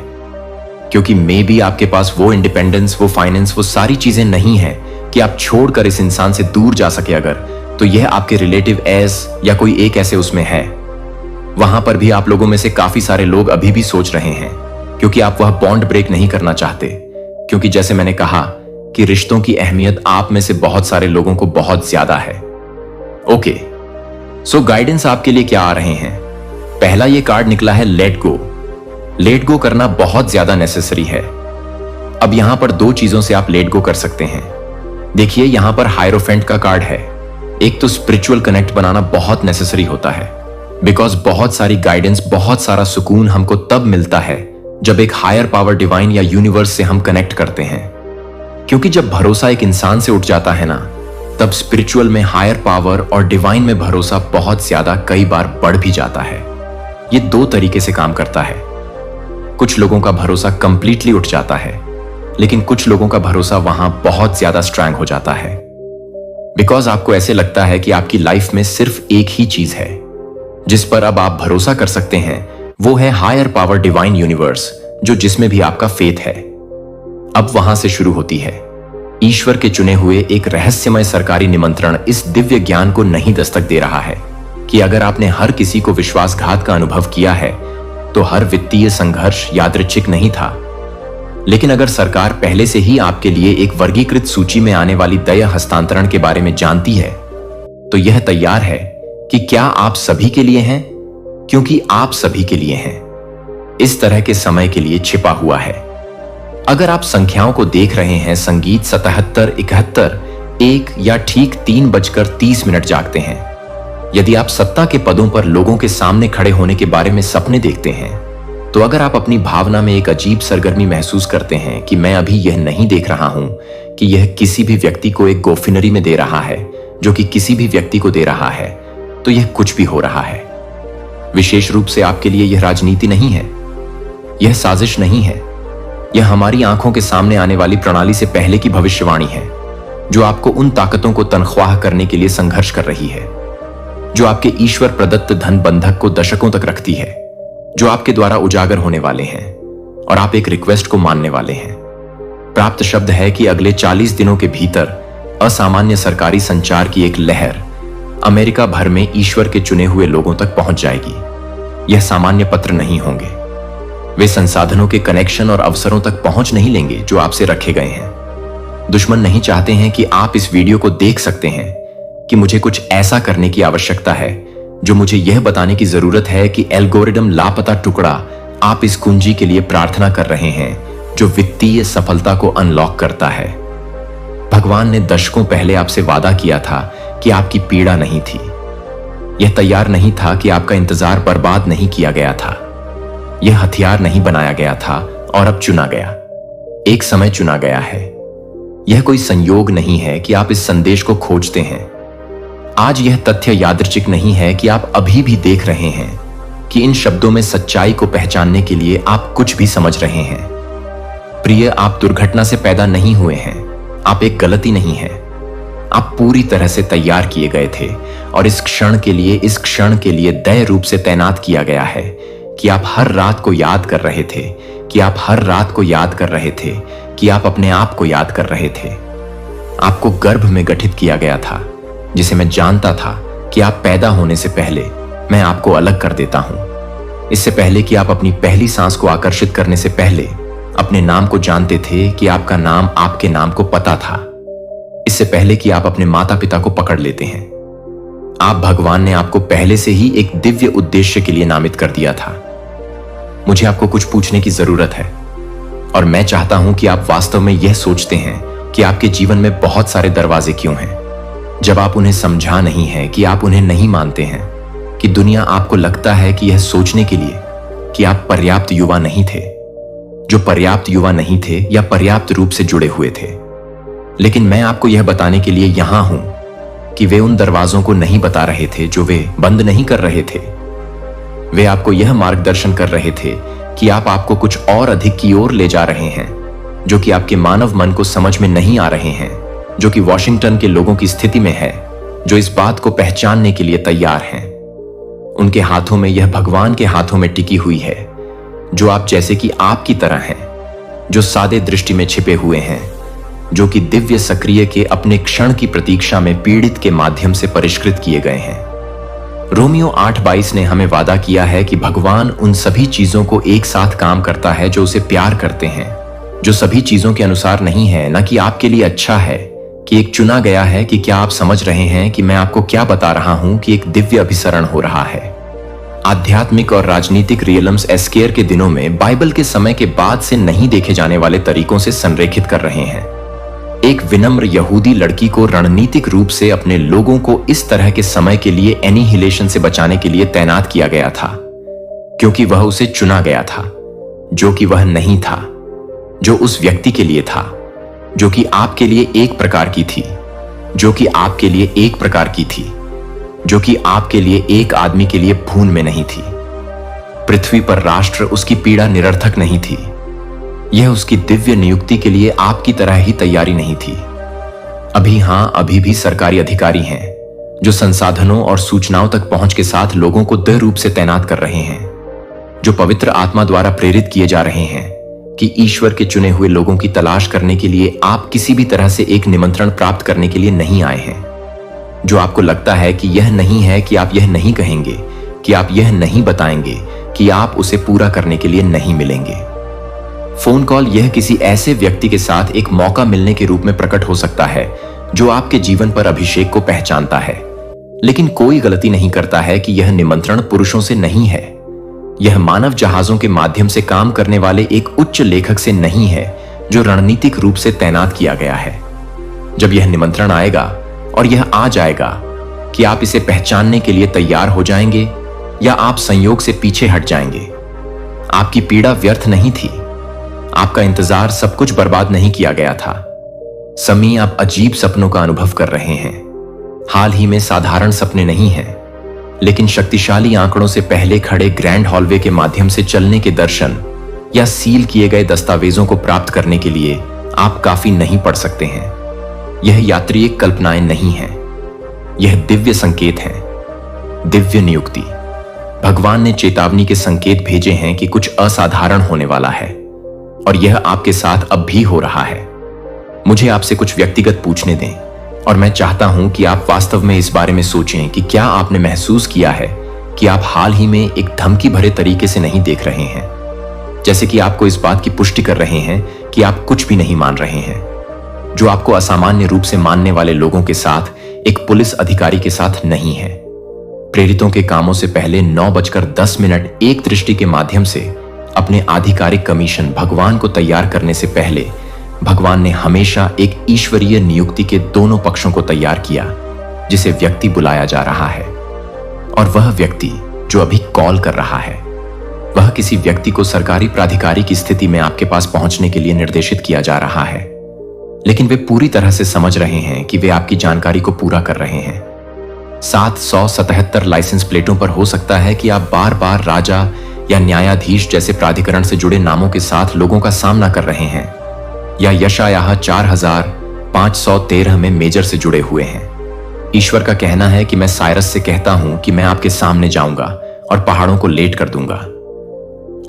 क्योंकि मे बी आपके पास वो इंडिपेंडेंस, वो फाइनेंस, वो सारी चीजें नहीं है कि आप छोड़कर इस इंसान से दूर जा सके। अगर तो यह आपके रिलेटिव एस या कोई एक ऐसे उसमें है, वहां पर भी आप लोगों में से काफी सारे लोग अभी भी सोच रहे हैं, क्योंकि आप वह बॉन्ड ब्रेक नहीं करना चाहते। क्योंकि जैसे मैंने कहा कि रिश्तों की अहमियत आप में से बहुत सारे लोगों को बहुत ज्यादा है। ओके, सो गाइडेंस आपके लिए क्या आ रहे हैं। पहला ये कार्ड निकला है लेट गो। लेट गो करना बहुत ज्यादा नेसेसरी है। अब यहां पर दो चीजों से आप लेट गो कर सकते हैं। देखिए यहां पर हायरोफेंट का कार्ड है। एक तो स्पिरिचुअल कनेक्ट बनाना बहुत नेसेसरी होता है, बिकॉज बहुत सारी गाइडेंस, बहुत सारा सुकून हमको तब मिलता है जब एक हायर पावर, डिवाइन या यूनिवर्स से हम कनेक्ट करते हैं। क्योंकि जब भरोसा एक इंसान से उठ जाता है ना, तब स्पिरिचुअल में, हायर पावर और डिवाइन में भरोसा बहुत ज्यादा कई बार बढ़ भी जाता है। ये दो तरीके से काम करता है। कुछ लोगों का भरोसा कंप्लीटली उठ जाता है, लेकिन कुछ लोगों का भरोसा वहां बहुत ज्यादा स्ट्रांग हो जाता है। बिकॉज आपको ऐसे लगता है कि आपकी लाइफ में सिर्फ एक ही चीज है जिस पर अब आप भरोसा कर सकते हैं, वो है हायर पावर डिवाइन यूनिवर्स, जो जिसमें भी आपका फेथ है। अब वहां से शुरू होती है ईश्वर के चुने हुए एक रहस्यमय सरकारी निमंत्रण। इस दिव्य ज्ञान को नहीं दस्तक दे रहा है कि अगर आपने हर किसी को विश्वासघात का अनुभव किया है तो हर वित्तीय संघर्ष यादृच्छिक नहीं था। लेकिन अगर सरकार पहले से ही आपके लिए एक वर्गीकृत सूची में आने वाली दया हस्तांतरण के बारे में जानती है, तो यह तैयार है कि क्या आप सभी के लिए हैं, क्योंकि आप सभी के लिए हैं। इस तरह के समय के लिए छिपा हुआ है। अगर आप संख्याओं को देख रहे हैं, संगीत 77, 71, 1 या ठीक 3:30 जागते हैं। यदि आप सत्ता के पदों पर लोगों के सामने खड़े होने के बारे में सपने देखते हैं, तो अगर आप अपनी भावना में एक अजीब सरगर्मी महसूस करते हैं कि मैं अभी यह नहीं देख रहा हूं कि यह किसी भी व्यक्ति को एक गोफिनरी में दे रहा है जो कि किसी भी व्यक्ति को दे रहा है, तो यह कुछ भी हो रहा है। विशेष रूप से आपके लिए यह राजनीति नहीं है, यह साजिश नहीं है, यह हमारी आंखों के सामने आने वाली प्रणाली से पहले की भविष्यवाणी है, जो आपको उन ताकतों को तनख्वाह करने के लिए संघर्ष कर रही है, जो आपके ईश्वर प्रदत्त धन बंधक को दशकों तक रखती है, जो आपके द्वारा उजागर होने वाले हैं, और आप एक रिक्वेस्ट को मानने वाले हैं। प्राप्त शब्द है कि अगले 40 दिनों के भीतर असामान्य सरकारी संचार की एक लहर अमेरिका भर में ईश्वर के चुने हुए लोगों तक पहुंच जाएगी। यह सामान्य पत्र नहीं होंगे, वे संसाधनों के कनेक्शन और अवसरों तक पहुंच नहीं लेंगे जो आपसे रखे गए हैं। दुश्मन नहीं चाहते हैं कि आप इस वीडियो को देख सकते हैं कि मुझे कुछ ऐसा करने की आवश्यकता है जो मुझे यह बताने की जरूरत है कि एल्गोरिदम लापता टुकड़ा आप इस कुंजी के लिए प्रार्थना कर रहे हैं जो वित्तीय सफलता को अनलॉक करता है। भगवान ने दशकों पहले आपसे वादा किया था कि आपकी पीड़ा नहीं थी। यह तैयार नहीं था कि आपका इंतजार बर्बाद नहीं किया गया था। यह हथियार नहीं बनाया गया था और अब चुना गया। एक समय चुना गया है। यह कोई संयोग नहीं है कि आप इस संदेश को खोजते हैं। आज यह तथ्य यादृच्छिक नहीं है कि आप अभी भी देख रहे हैं कि इन शब्दों में सच्चाई को पहचानने के लिए आप कुछ भी समझ रहे हैं। प्रिय, आप दुर्घटना से पैदा नहीं हुए हैं, आप एक गलती नहीं है। आप पूरी तरह से तैयार किए गए थे और इस क्षण के लिए दय रूप से तैनात किया गया है कि आप हर रात को याद कर रहे थे, कि आप हर रात को याद कर रहे थे, कि आप अपने आप को याद कर रहे थे। आपको गर्भ में गठित किया गया था, जिसे मैं जानता था कि आप पैदा होने से पहले मैं आपको अलग कर देता हूं। इससे पहले कि आप अपनी पहली सांस को आकर्षित करने से पहले अपने नाम को जानते थे कि आपका नाम आपके नाम को पता था। इससे पहले कि आप अपने माता पिता को पकड़ लेते हैं, आप भगवान ने आपको पहले से ही एक दिव्य उद्देश्य के लिए नामित कर दिया था। मुझे आपको कुछ पूछने की जरूरत है और मैं चाहता हूं कि आप वास्तव में यह सोचते हैं कि आपके जीवन में बहुत सारे दरवाजे क्यों हैं, जब आप उन्हें समझा नहीं है, कि आप उन्हें नहीं मानते हैं, कि दुनिया आपको लगता है कि यह सोचने के लिए कि आप पर्याप्त युवा नहीं थे, जो पर्याप्त युवा नहीं थे या पर्याप्त रूप से जुड़े हुए थे। लेकिन मैं आपको यह बताने के लिए यहां हूं कि वे उन दरवाजों को नहीं बता रहे थे जो वे बंद नहीं कर रहे थे। वे आपको यह मार्गदर्शन कर रहे थे कि आप आपको कुछ और अधिक की ओर ले जा रहे हैं, जो कि आपके मानव मन को समझ में नहीं आ रहे हैं, जो कि वॉशिंगटन के लोगों की स्थिति में है, जो इस बात को पहचानने के लिए तैयार हैं। उनके हाथों में यह भगवान के हाथों में टिकी हुई है, जो आप जैसे कि आपकी तरह हैं, जो सादे दृष्टि में छिपे हुए हैं, जो कि दिव्य सक्रिय के अपने क्षण की प्रतीक्षा में पीड़ित के माध्यम से परिष्कृत किए गए हैं। रोमियो 8:22 ने हमें वादा किया है कि भगवान उन सभी चीजों को एक साथ काम करता है जो उसे प्यार करते हैं, जो सभी चीजों के अनुसार नहीं है, न कि आपके लिए अच्छा है, कि एक चुना गया है। कि क्या आप समझ रहे हैं कि मैं आपको क्या बता रहा हूं कि एक दिव्य अभिसरण हो रहा है। आध्यात्मिक और राजनीतिक रियलम्स एस्केयर के दिनों में बाइबल के समय के बाद से नहीं देखे जाने वाले तरीकों से संरेखित कर रहे हैं। एक विनम्र यहूदी लड़की को रणनीतिक रूप से अपने लोगों को इस तरह के समय के लिए एनिहिलेशन से बचाने के लिए तैनात किया गया था, क्योंकि वह उसे चुना गया था, जो कि वह नहीं था, जो उस व्यक्ति के लिए था, जो कि आपके लिए एक प्रकार की थी, जो कि आपके लिए एक प्रकार की थी, जो कि आपके लिए एक आदमी के लिए भून में नहीं थी। पृथ्वी पर राष्ट्र उसकी पीड़ा निरर्थक नहीं थी। यह उसकी दिव्य नियुक्ति के लिए आपकी तरह ही तैयारी नहीं थी। अभी अभी भी सरकारी अधिकारी हैं जो संसाधनों और सूचनाओं तक पहुंच के साथ लोगों को दृढ़ रूप से तैनात कर रहे हैं, जो पवित्र आत्मा द्वारा प्रेरित किए जा रहे हैं कि ईश्वर के चुने हुए लोगों की तलाश करने के लिए आप किसी भी तरह से एक निमंत्रण प्राप्त करने के लिए नहीं आए हैं। जो आपको लगता है कि यह नहीं है, कि आप यह नहीं कहेंगे, कि आप यह नहीं बताएंगे, कि आप उसे पूरा करने के लिए नहीं मिलेंगे। फोन कॉल यह किसी ऐसे व्यक्ति के साथ एक मौका मिलने के रूप में प्रकट हो सकता है जो आपके जीवन पर अभिषेक को पहचानता है, लेकिन कोई गलती नहीं करता है कि यह निमंत्रण पुरुषों से नहीं है। यह मानव जहाजों के माध्यम से काम करने वाले एक उच्च लेखक से नहीं है जो रणनीतिक रूप से तैनात किया गया है। जब यह निमंत्रण आएगा और यह आ जाएगा कि आप इसे पहचानने के लिए तैयार हो जाएंगे या आप संयोग से पीछे हट जाएंगे। आपकी पीड़ा व्यर्थ नहीं थी, आपका इंतजार सब कुछ बर्बाद नहीं किया गया था। समी, आप अजीब सपनों का अनुभव कर रहे हैं। हाल ही में साधारण सपने नहीं हैं, लेकिन शक्तिशाली आंकड़ों से पहले खड़े ग्रैंड हॉलवे के माध्यम से चलने के दर्शन या सील किए गए दस्तावेजों को प्राप्त करने के लिए आप काफी नहीं पढ़ सकते हैं। यह यात्री कल्पनाएं नहीं है, यह दिव्य संकेत है, दिव्य नियुक्ति। भगवान ने चेतावनी के संकेत भेजे हैं कि कुछ असाधारण होने वाला है, और यह आपके साथ अब भी हो रहा है। मुझे आपसे कुछ व्यक्तिगत पूछने दें, और मैं चाहता हूं कि आप वास्तव में इस बारे में सोचें कि क्या आपने महसूस किया है कि आप हाल ही में एक धमकी भरे तरीके से नहीं देख रहे हैं, जैसे कि आपको इस बात की पुष्टि कर रहे हैं कि आप कुछ भी नहीं मान रहे हैं, जो आपको असामान्य रूप से मानने वाले लोगों के साथ एक पुलिस अधिकारी के साथ नहीं है। प्रेरितों के कामों से पहले 9:10 एक दृष्टि के माध्यम से अपने आधिकारिक कमीशन भगवान को तैयार करने से पहले भगवान ने हमेशा एक ईश्वरीय नियुक्ति के दोनों पक्षों को तैयार किया, जिसे व्यक्ति बुलाया जा रहा है। और वह व्यक्ति जो अभी कॉल कर रहा है, वह किसी व्यक्ति को सरकारी प्राधिकारी की स्थिति में आपके पास पहुंचने के लिए निर्देशित किया जा रहा है, लेकिन वे पूरी तरह से समझ रहे हैं कि वे आपकी जानकारी को पूरा कर रहे हैं। 777 लाइसेंस प्लेटों पर हो सकता है कि आप बार बार राजा या न्यायाधीश जैसे प्राधिकरण से जुड़े नामों के साथ लोगों का सामना कर रहे हैं, या यशायाह 4513 में मेजर से जुड़े हुए हैं। ईश्वर का कहना है कि मैं साइरस से कहता हूं कि मैं आपके सामने जाऊंगा और पहाड़ों को लेट कर दूंगा।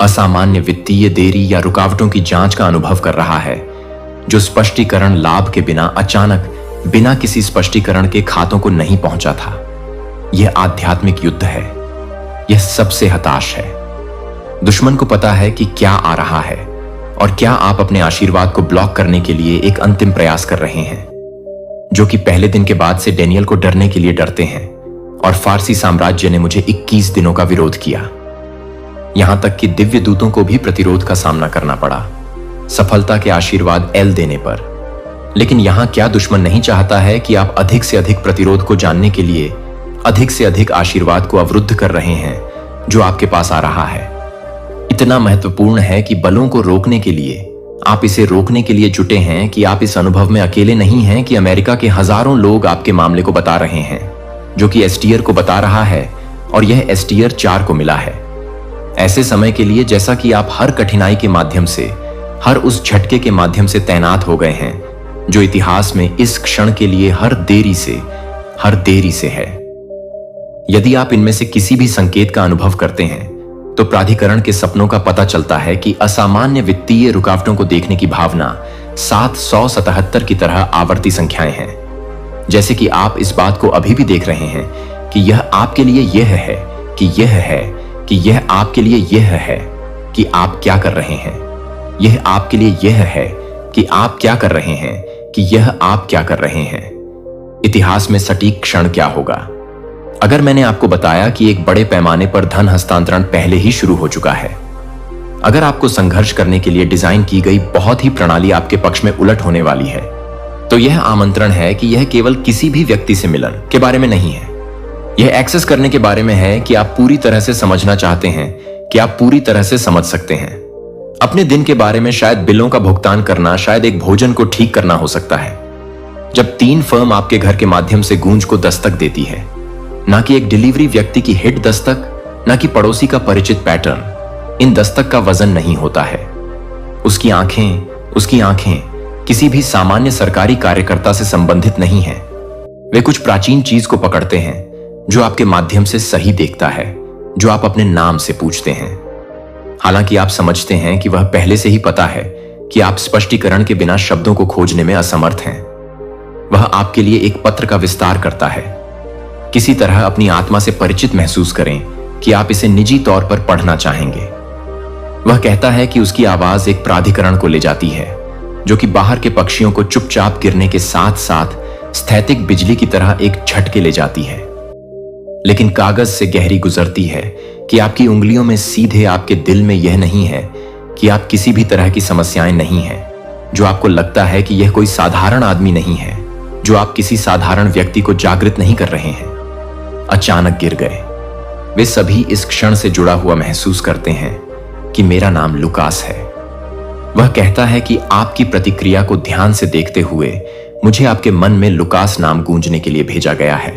असामान्य वित्तीय देरी या रुकावटों की जांच का अनुभव कर रहा है, जो स्पष्टीकरण लाभ के बिना अचानक बिना किसी स्पष्टीकरण के खातों को नहीं पहुंचा था। यह आध्यात्मिक युद्ध है, यह सबसे हताश है। दुश्मन को पता है कि क्या आ रहा है, और क्या आप अपने आशीर्वाद को ब्लॉक करने के लिए एक अंतिम प्रयास कर रहे हैं, जो कि पहले दिन के बाद से डेनियल को डरने के लिए डरते हैं। और फारसी साम्राज्य ने मुझे 21 दिनों का विरोध किया, यहां तक कि दिव्य दूतों को भी प्रतिरोध का सामना करना पड़ा, सफलता के आशीर्वाद एल देने पर। लेकिन यहां क्या दुश्मन नहीं चाहता है कि आप अधिक से अधिक प्रतिरोध को जानने के लिए अधिक से अधिक आशीर्वाद को अवरुद्ध कर रहे हैं जो आपके पास आ रहा है। इतना महत्वपूर्ण है कि बलों को रोकने के लिए आप इसे रोकने के लिए जुटे हैं कि आप इस अनुभव में अकेले नहीं हैं कि अमेरिका के हजारों लोग आपके मामले को बता रहे हैं, जो कि एसटीआर को बता रहा है, और यह एसटीआर 4 को मिला है। ऐसे समय के लिए जैसा कि आप हर कठिनाई के माध्यम से, हर उस झटके के माध्यम से तैनात हो गए हैं जो इतिहास में इस क्षण के लिए हर देरी से है। यदि आप इनमें से किसी भी संकेत का अनुभव करते हैं, तो प्राधिकरण के सपनों का पता चलता है कि असामान्य वित्तीय रुकावटों को देखने की भावना 777 की तरह आवर्ती संख्याएं हैं। जैसे कि आप इस बात को अभी भी देख रहे हैं कि यह आपके लिए यह है, कि यह है, कि यह आपके लिए यह है कि आप क्या कर रहे हैं। यह आपके लिए यह है कि आप क्या कर रहे हैं, कि यह आप क्या कर रहे हैं। इतिहास में सटीक क्षण क्या होगा? अगर मैंने आपको बताया कि एक बड़े पैमाने पर धन हस्तांतरण पहले ही शुरू हो चुका है, अगर आपको संघर्ष करने के लिए डिजाइन की गई बहुत ही प्रणाली आपके पक्ष में उलट होने वाली है, तो यह आमंत्रण है कि यह केवल किसी भी व्यक्ति से मिलन के बारे में नहीं है। यह एक्सेस करने के बारे में है कि आप पूरी तरह से समझना चाहते हैं, कि आप पूरी तरह से समझ सकते हैं। अपने दिन के बारे में शायद बिलों का भुगतान करना, शायद एक भोजन को ठीक करना हो सकता है। जब 3 फर्म आपके घर के माध्यम से गूंज को दस्तक देती है, ना कि एक डिलीवरी व्यक्ति की हिट दस्तक, ना कि पड़ोसी का परिचित पैटर्न, इन दस्तक का वजन नहीं होता है। उसकी आंखें किसी भी सामान्य सरकारी कार्यकर्ता से संबंधित नहीं हैं। वे कुछ प्राचीन चीज को पकड़ते हैं जो आपके माध्यम से सही देखता है, जो आप अपने नाम से पूछते हैं। हालांकि आप समझते हैं कि वह पहले से ही पता है कि आप स्पष्टीकरण के बिना शब्दों को खोजने में असमर्थ हैं। वह आपके लिए एक पत्र का विस्तार करता है। किसी तरह अपनी आत्मा से परिचित महसूस करें कि आप इसे निजी तौर पर पढ़ना चाहेंगे। वह कहता है कि उसकी आवाज एक प्राधिकरण को ले जाती है जो कि बाहर के पक्षियों को चुपचाप गिरने के साथ साथ स्थैतिक बिजली की तरह एक झटके ले जाती है, लेकिन कागज से गहरी गुजरती है कि आपकी उंगलियों में सीधे आपके दिल में यह नहीं है कि आप किसी भी तरह की समस्याएं नहीं हैं, जो आपको लगता है कि यह कोई साधारण आदमी नहीं है, जो आप किसी साधारण व्यक्ति को जागृत नहीं कर रहे हैं। अचानक गिर गए। वे सभी इस क्षण से जुड़ा हुआ महसूस करते हैं कि मेरा नाम लुकास है। वह कहता है कि आपकी प्रतिक्रिया को ध्यान से देखते हुए मुझे आपके मन में लुकास नाम गूंजने के लिए भेजा गया है।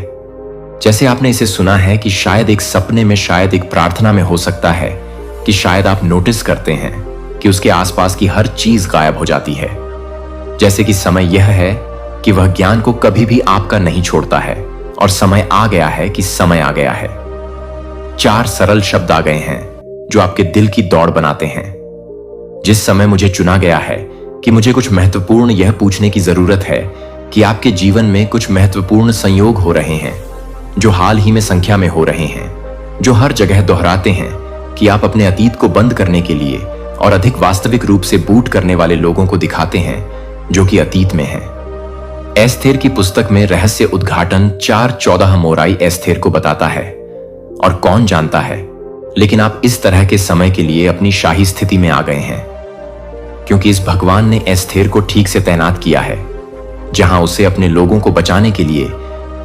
जैसे आपने इसे सुना है कि शायद एक सपने में, शायद एक प्रार्थना में हो सकता है कि शायद आप नोटिस करते हैं कि उसके आसपास की हर चीज गायब हो जाती है। जैसे कि समय यह है कि वह ज्ञान को कभी भी आपका नहीं छोड़ता है और समय आ गया है कि समय आ गया है। 4 सरल शब्द आ गए हैं जो आपके दिल की दौड़ बनाते हैं। जिस समय मुझे चुना गया है कि मुझे कुछ महत्वपूर्ण यह पूछने की जरूरत है कि आपके जीवन में कुछ महत्वपूर्ण संयोग हो रहे हैं जो हाल ही में संख्या में हो रहे हैं, जो हर जगह दोहराते हैं कि आप अपने अतीत को बंद करने के लिए और अधिक वास्तविक रूप से बूट करने वाले लोगों को दिखाते हैं जो कि अतीत में हैं। एस्थेर की पुस्तक में रहस्य उद्घाटन 4:14 मोराई एस्थेर को बताता है। और कौन जानता है, लेकिन आप इस तरह के समय के लिए अपनी शाही स्थिति में आ गए हैं, क्योंकि इस भगवान ने एस्थेर को ठीक से तैनात किया है जहां उसे अपने लोगों को बचाने के लिए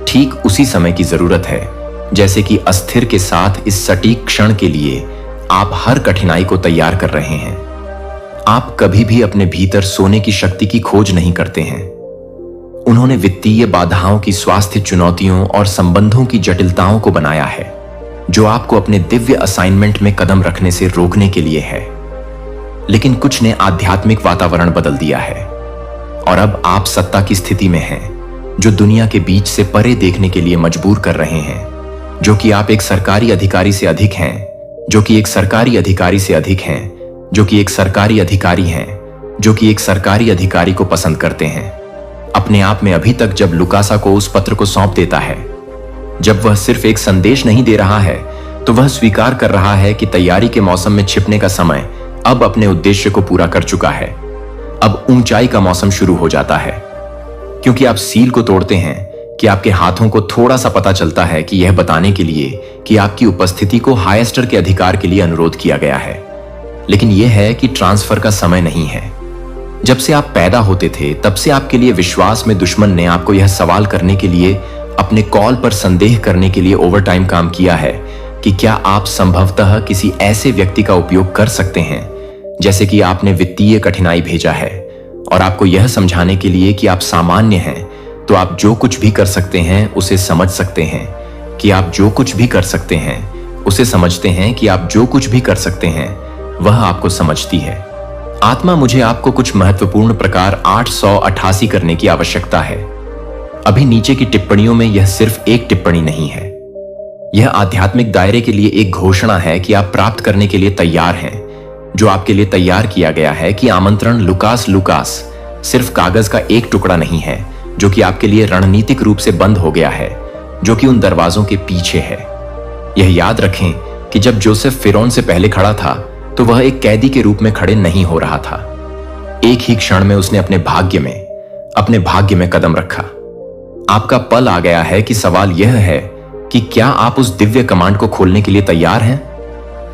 ठीक उसी समय की जरूरत है जैसे कि अस्थिर के साथ इस सटीक क्षण के लिए आप हर कठिनाई को तैयार कर रहे हैं। आप कभी भी अपने भीतर सोने की शक्ति की खोज नहीं करते हैं। उन्होंने वित्तीय बाधाओं की, स्वास्थ्य चुनौतियों और संबंधों की जटिलताओं को बनाया है जो आपको अपने दिव्य असाइनमेंट में कदम रखने से रोकने के लिए है। लेकिन कुछ ने आध्यात्मिक वातावरण बदल दिया है और अब आप सत्ता की स्थिति में हैं जो दुनिया के बीच से परे देखने के लिए मजबूर कर रहे हैं, जो कि आप एक सरकारी अधिकारी से अधिक हैं, जो कि एक सरकारी अधिकारी से अधिक हैं, जो कि एक सरकारी अधिकारी हैं, जो कि एक सरकारी अधिकारी को पसंद करते हैं। अपने आप में अभी तक जब लुकासा को उस पत्र को सौंप देता है, जब वह सिर्फ एक संदेश नहीं दे रहा है तो वह स्वीकार कर रहा है कि तैयारी के मौसम में छिपने का समय अब अपने उद्देश्य को पूरा कर चुका है। अब ऊंचाई का मौसम शुरू हो जाता है, क्योंकि आप सील को तोड़ते हैं कि आपके हाथों को थोड़ा सा पता चलता है कि यह बताने के लिए कि आपकी उपस्थिति को हाईएस्टर के अधिकार के लिए अनुरोध किया गया है। लेकिन यह है कि ट्रांसफर का समय नहीं है। जब से आप पैदा होते थे तब से आपके लिए विश्वास में दुश्मन ने आपको यह सवाल करने के लिए, अपने कॉल पर संदेह करने के लिए ओवरटाइम काम किया है कि क्या आप संभवतः किसी ऐसे व्यक्ति का उपयोग कर सकते हैं जैसे कि आपने वित्तीय कठिनाई भेजा है, और आपको यह समझाने के लिए कि आप सामान्य हैं तो आप जो कुछ भी कर सकते हैं उसे समझ सकते हैं, कि आप जो कुछ भी कर सकते हैं उसे समझते हैं, कि आप जो कुछ भी कर सकते हैं वह आपको समझती है। आत्मा, मुझे आपको कुछ महत्वपूर्ण प्रकार 888 करने की आवश्यकता है। अभी नीचे की टिप्पणियों में यह सिर्फ एक टिप्पणी नहीं है, यह आध्यात्मिक दायरे के लिए एक घोषणा है कि आप प्राप्त करने के लिए तैयार हैं जो आपके लिए तैयार किया गया है। कि आमंत्रण लुकास सिर्फ कागज का एक टुकड़ा नहीं है जो कि आपके लिए रणनीतिक रूप से बंद हो गया है, जो कि उन दरवाजों के पीछे है। यह याद रखें कि जब जोसेफ फिरौन से पहले खड़ा था तो वह एक कैदी के रूप में खड़े नहीं हो रहा था। एक ही क्षण में उसने अपने भाग्य में कदम रखा। आपका पल आ गया है कि सवाल यह है कि क्या आप उस दिव्य कमांड को खोलने के लिए तैयार हैं,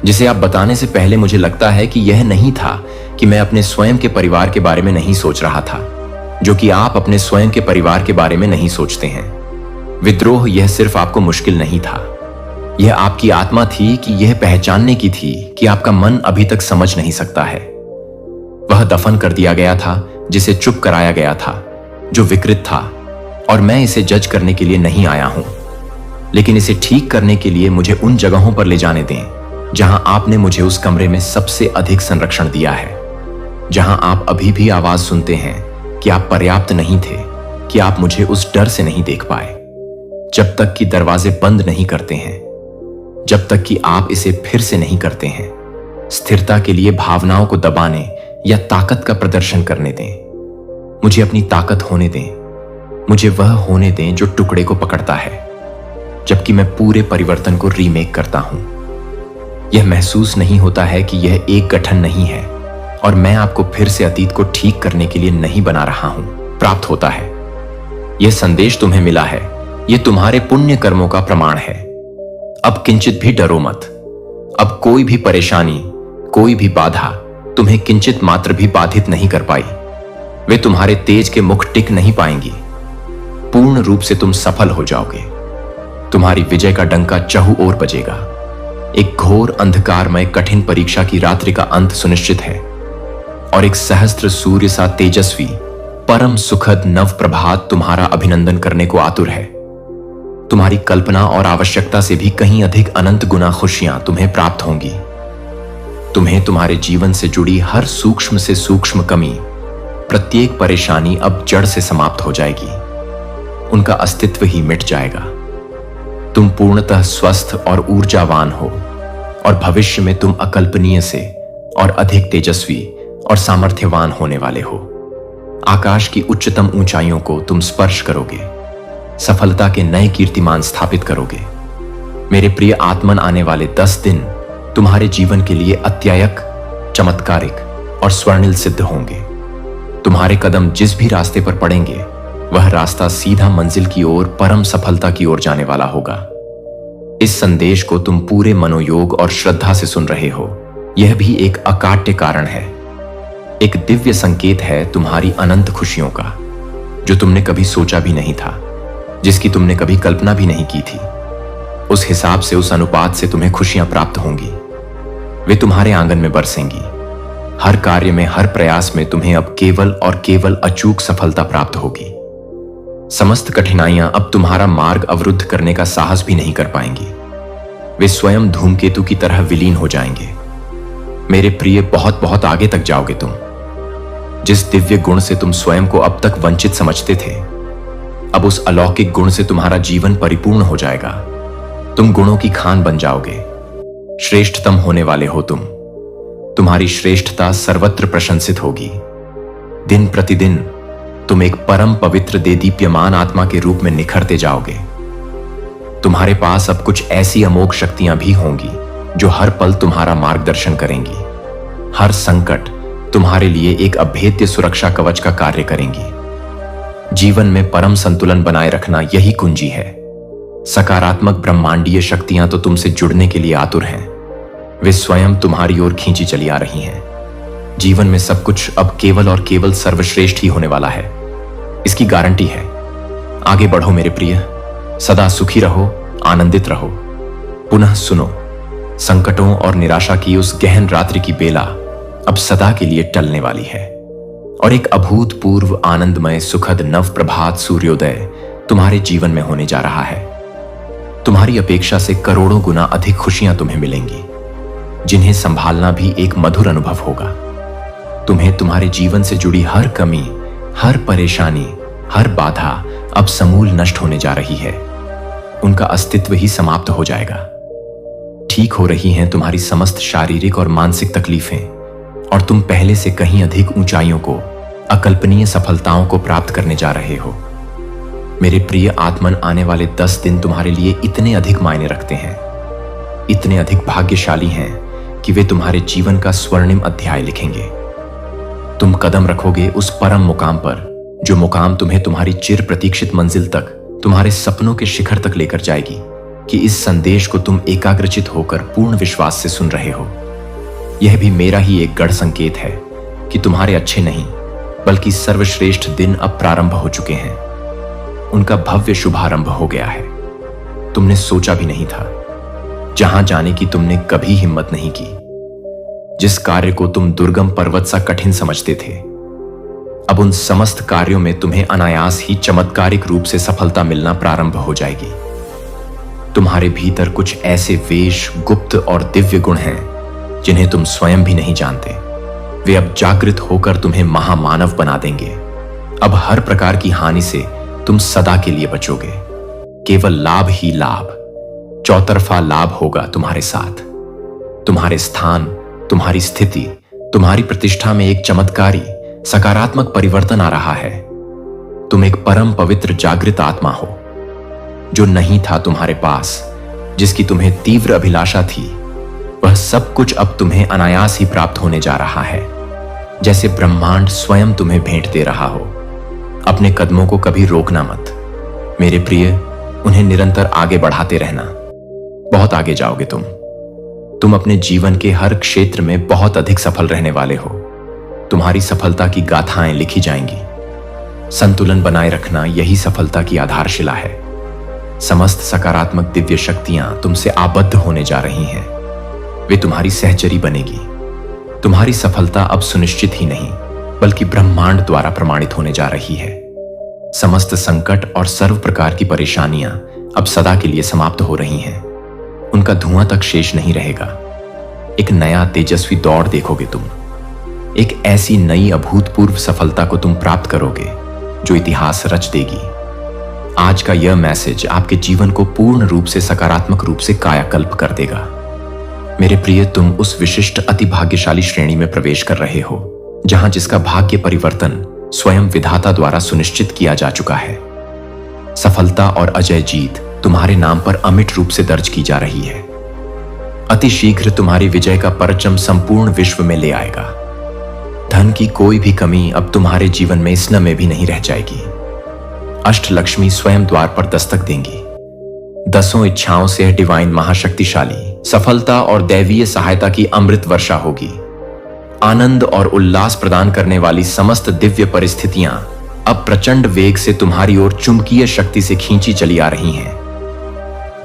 जिसे आप बताने से पहले मुझे लगता है कि यह नहीं था कि मैं अपने स्वयं के परिवार के बारे में नहीं सोच रहा था, जो कि आप अपने स्वयं के परिवार के बारे में नहीं सोचते हैं। विद्रोह यह सिर्फ आपको मुश्किल नहीं था, यह आपकी आत्मा थी कि यह पहचानने की थी कि आपका मन अभी तक समझ नहीं सकता है। वह दफन कर दिया गया था जिसे चुप कराया गया था, जो विकृत था, और मैं इसे जज करने के लिए नहीं आया हूं, लेकिन इसे ठीक करने के लिए मुझे उन जगहों पर ले जाने दें जहां आपने मुझे उस कमरे में सबसे अधिक संरक्षण दिया है, जहां आप अभी भी आवाज सुनते हैं कि आप पर्याप्त नहीं थे, कि आप मुझे उस डर से नहीं देख पाए। जब तक कि दरवाजे बंद नहीं करते हैं, जब तक कि आप इसे फिर से नहीं करते हैं, स्थिरता के लिए भावनाओं को दबाने या ताकत का प्रदर्शन करने दें। मुझे अपनी ताकत होने दें, मुझे वह होने दें जो टुकड़े को पकड़ता है, जबकि मैं पूरे परिवर्तन को रीमेक करता हूं। यह महसूस नहीं होता है कि यह एक गठन नहीं है और मैं आपको फिर से अतीत को ठीक करने के लिए नहीं बना रहा हूं। प्राप्त होता है, यह संदेश तुम्हें मिला है, यह तुम्हारे पुण्य कर्मों का प्रमाण है। अब किंचित भी डरो मत। अब कोई भी परेशानी, कोई भी बाधा तुम्हें किंचित मात्र भी बाधित नहीं कर पाई। वे तुम्हारे तेज के मुख टिक नहीं पाएंगी। पूर्ण रूप से तुम सफल हो जाओगे। तुम्हारी विजय का डंका चहु ओर बजेगा। एक घोर अंधकारमय कठिन परीक्षा की रात्रि का अंत सुनिश्चित है और एक सहस्त्र सूर्य सा तेजस्वी परम सुखद नव प्रभात तुम्हारा अभिनंदन करने को आतुर है। तुम्हारी कल्पना और आवश्यकता से भी कहीं अधिक अनंत गुना खुशियां तुम्हें प्राप्त होंगी। तुम्हें तुम्हारे जीवन से जुड़ी हर सूक्ष्म से सूक्ष्म कमी, प्रत्येक परेशानी अब जड़ से समाप्त हो जाएगी। उनका अस्तित्व ही मिट जाएगा। तुम पूर्णतः स्वस्थ और ऊर्जावान हो और भविष्य में तुम अकल्पनीय से और अधिक तेजस्वी और सामर्थ्यवान होने वाले हो। आकाश की उच्चतम ऊंचाइयों को तुम स्पर्श करोगे, सफलता के नए कीर्तिमान स्थापित करोगे। मेरे प्रिय आत्मन, आने वाले 10 दिन तुम्हारे जीवन के लिए अत्यायक, चमत्कारिक और स्वर्णिल सिद्ध होंगे। तुम्हारे कदम जिस भी रास्ते पर पड़ेंगे, वह रास्ता सीधा मंजिल की ओर, परम सफलता की ओर जाने वाला होगा। इस संदेश को तुम पूरे मनोयोग और श्रद्धा से सुन रहे हो। यह भी एक अकाट्य कारण है, एक दिव्य संकेत है तुम्हारी अनंत खुशियों का, जो तुमने कभी सोचा भी नहीं था, जिसकी तुमने कभी कल्पना भी नहीं की थी। उस हिसाब से, उस अनुपात से तुम्हें खुशियां प्राप्त होंगी। वे तुम्हारे आंगन में बरसेंगी। हर कार्य में, हर प्रयास में तुम्हें अब केवल और केवल अचूक सफलता प्राप्त होगी। समस्त कठिनाइयां अब तुम्हारा मार्ग अवरुद्ध करने का साहस भी नहीं कर पाएंगी। वे स्वयं धूमकेतु की तरह विलीन हो जाएंगे। मेरे प्रिय, बहुत बहुत आगे तक जाओगे तुम। जिस दिव्य गुण से तुम स्वयं को अब तक वंचित समझते थे, अब उस अलौकिक गुण से तुम्हारा जीवन परिपूर्ण हो जाएगा। तुम गुणों की खान बन जाओगे। श्रेष्ठतम होने वाले हो तुम। तुम्हारी श्रेष्ठता सर्वत्र प्रशंसित होगी। दिन प्रतिदिन तुम एक परम पवित्र देदीप्यमान आत्मा के रूप में निखरते जाओगे। तुम्हारे पास अब कुछ ऐसी अमोघ शक्तियां भी होंगी जो हर पल तुम्हारा मार्गदर्शन करेंगी। हर संकट तुम्हारे लिए एक अभेद्य सुरक्षा कवच का कार्य करेंगी। जीवन में परम संतुलन बनाए रखना यही कुंजी है। सकारात्मक ब्रह्मांडीय शक्तियां तो तुमसे जुड़ने के लिए आतुर हैं। वे स्वयं तुम्हारी ओर खींची चली आ रही हैं। जीवन में सब कुछ अब केवल और केवल सर्वश्रेष्ठ ही होने वाला है, इसकी गारंटी है। आगे बढ़ो मेरे प्रिय, सदा सुखी रहो, आनंदित रहो। पुनः सुनो, संकटों और निराशा की उस गहन रात्रि की बेला अब सदा के लिए टलने वाली है और एक अभूतपूर्व आनंदमय सुखद नव प्रभात सूर्योदय तुम्हारे जीवन में होने जा रहा है। तुम्हारी अपेक्षा से करोड़ों गुना अधिक खुशियां तुम्हें मिलेंगी, जिन्हें संभालना भी एक मधुर अनुभव होगा। तुम्हें तुम्हारे जीवन से जुड़ी हर कमी, हर परेशानी, हर बाधा अब समूल नष्ट होने जा रही है। उनका अस्तित्व ही समाप्त हो जाएगा। ठीक हो रही हैं तुम्हारी समस्त शारीरिक और मानसिक तकलीफें और तुम पहले से कहीं अधिक ऊंचाइयों को, अकल्पनीय सफलताओं को प्राप्त करने जा रहे हो। मेरे प्रिय आत्मन, आने वाले 10 दिन तुम्हारे लिए इतने अधिक मायने रखते हैं, इतने अधिक भाग्यशाली हैं कि वे तुम्हारे जीवन का स्वर्णिम अध्याय लिखेंगे। तुम कदम रखोगे उस परम मुकाम पर, जो मुकाम तुम्हें तुम्हारी चिर प्रतीक्षित मंजिल तक, तुम्हारे सपनों के शिखर तक लेकर जाएगी कि इस संदेश को तुम एकाग्रचित होकर पूर्ण विश्वास से सुन रहे हो। यह भी मेरा ही एक गढ़ संकेत है कि तुम्हारे अच्छे नहीं बल्कि सर्वश्रेष्ठ दिन अब प्रारंभ हो चुके हैं। उनका भव्य शुभारंभ हो गया है। तुमने सोचा भी नहीं था, जहां जाने की तुमने कभी हिम्मत नहीं की। जिस कार्य को तुम दुर्गम पर्वत सा कठिन समझते थे, अब उन समस्त कार्यों में तुम्हें अनायास ही चमत्कारिक रूप से सफलता मिलना प्रारंभ हो जाएगी। तुम्हारे भीतर कुछ ऐसे वेश, गुप्त और दिव्य गुण हैं जिन्हें तुम स्वयं भी नहीं जानते। वे अब जागृत होकर तुम्हें महामानव बना देंगे। अब हर प्रकार की हानि से तुम सदा के लिए बचोगे। केवल लाभ ही लाभ, चौतरफा लाभ होगा तुम्हारे साथ। तुम्हारे स्थान, तुम्हारी स्थिति, तुम्हारी प्रतिष्ठा में एक चमत्कारी सकारात्मक परिवर्तन आ रहा है। तुम एक परम पवित्र जागृत आत्मा हो, जो नहीं था तुम्हारे पास, जिसकी तुम्हें तीव्र अभिलाषा थी। वह सब कुछ अब तुम्हें अनायास ही प्राप्त होने जा रहा है, जैसे ब्रह्मांड स्वयं तुम्हें भेंट दे रहा हो। अपने कदमों को कभी रोकना मत मेरे प्रिय, उन्हें निरंतर आगे बढ़ाते रहना। बहुत आगे जाओगे तुम अपने जीवन के हर क्षेत्र में बहुत अधिक सफल रहने वाले हो। तुम्हारी सफलता की गाथाएं लिखी जाएंगी। संतुलन बनाए रखना यही सफलता की आधारशिला है। समस्त सकारात्मक दिव्य शक्तियां तुमसे आबद्ध होने जा रही हैं। वे तुम्हारी सहचरी बनेगी। तुम्हारी सफलता अब सुनिश्चित ही नहीं, बल्कि ब्रह्मांड द्वारा प्रमाणित होने जा रही है। समस्त संकट और सर्व प्रकार की परेशानियां अब सदा के लिए समाप्त हो रही हैं। उनका धुआं तक शेष नहीं रहेगा। एक नया तेजस्वी दौर देखोगे तुम। एक ऐसी नई अभूतपूर्व सफलता को तुम प्राप्त करोगे जो इतिहास रच देगी। आज का यह मैसेज आपके जीवन को पूर्ण रूप से सकारात्मक रूप से कायाकल्प कर देगा। मेरे प्रिय, तुम उस विशिष्ट अति भाग्यशाली श्रेणी में प्रवेश कर रहे हो, जहां जिसका भाग्य परिवर्तन स्वयं विधाता द्वारा सुनिश्चित किया जा चुका है। सफलता और अजय जीत तुम्हारे नाम पर अमिट रूप से दर्ज की जा रही है। अति शीघ्र तुम्हारी विजय का परचम संपूर्ण विश्व में ले आएगा। धन की कोई भी कमी अब तुम्हारे जीवन में स्न में भी नहीं रह जाएगी। अष्टलक्ष्मी स्वयं द्वार पर दस्तक देंगी। 10 इच्छाओं से डिवाइन महाशक्तिशाली सफलता और दैवीय सहायता की अमृत वर्षा होगी। आनंद और उल्लास प्रदान करने वाली समस्त दिव्य परिस्थितियां अब प्रचंड वेग से तुम्हारी ओर चुंबकीय शक्ति से खींची चली आ रही हैं।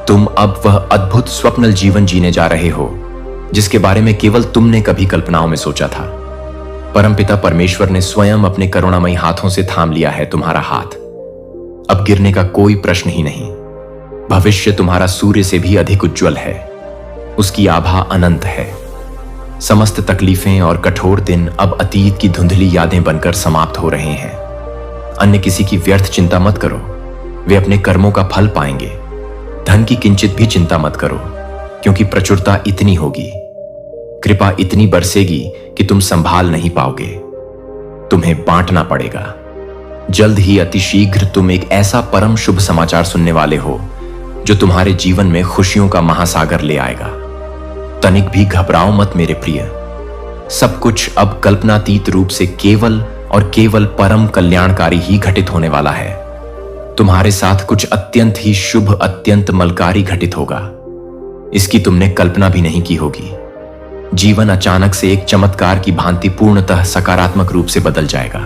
तुम अब वह अद्भुत स्वप्नल जीवन जीने जा रहे हो, जिसके बारे में केवल तुमने कभी कल्पनाओं में सोचा था। परमपिता परमेश्वर ने स्वयं अपने करुणामयी हाथों से थाम लिया है तुम्हारा हाथ। अब गिरने का कोई प्रश्न ही नहीं। भविष्य तुम्हारा सूर्य से भी अधिक उज्जवल है। उसकी आभा अनंत है। समस्त तकलीफें और कठोर दिन अब अतीत की धुंधली यादें बनकर समाप्त हो रहे हैं। अन्य किसी की व्यर्थ चिंता मत करो, वे अपने कर्मों का फल पाएंगे। धन की किंचित भी चिंता मत करो, क्योंकि प्रचुरता इतनी होगी, कृपा इतनी बरसेगी कि तुम संभाल नहीं पाओगे। तुम्हें बांटना पड़ेगा। जल्द ही अतिशीघ्र तुम एक ऐसा परम शुभ समाचार सुनने वाले हो जो तुम्हारे जीवन में खुशियों का महासागर ले आएगा। तनिक भी घबराओ मत मेरे प्रिय। सब कुछ अब कल्पनातीत रूप से केवल और केवल परम कल्याणकारी ही घटित होने वाला है। तुम्हारे साथ कुछ अत्यंत ही शुभ, अत्यंत मलकारी घटित होगा। इसकी तुमने कल्पना भी नहीं की होगी। जीवन अचानक से एक चमत्कार की भांति पूर्णतः सकारात्मक रूप से बदल जाएगा।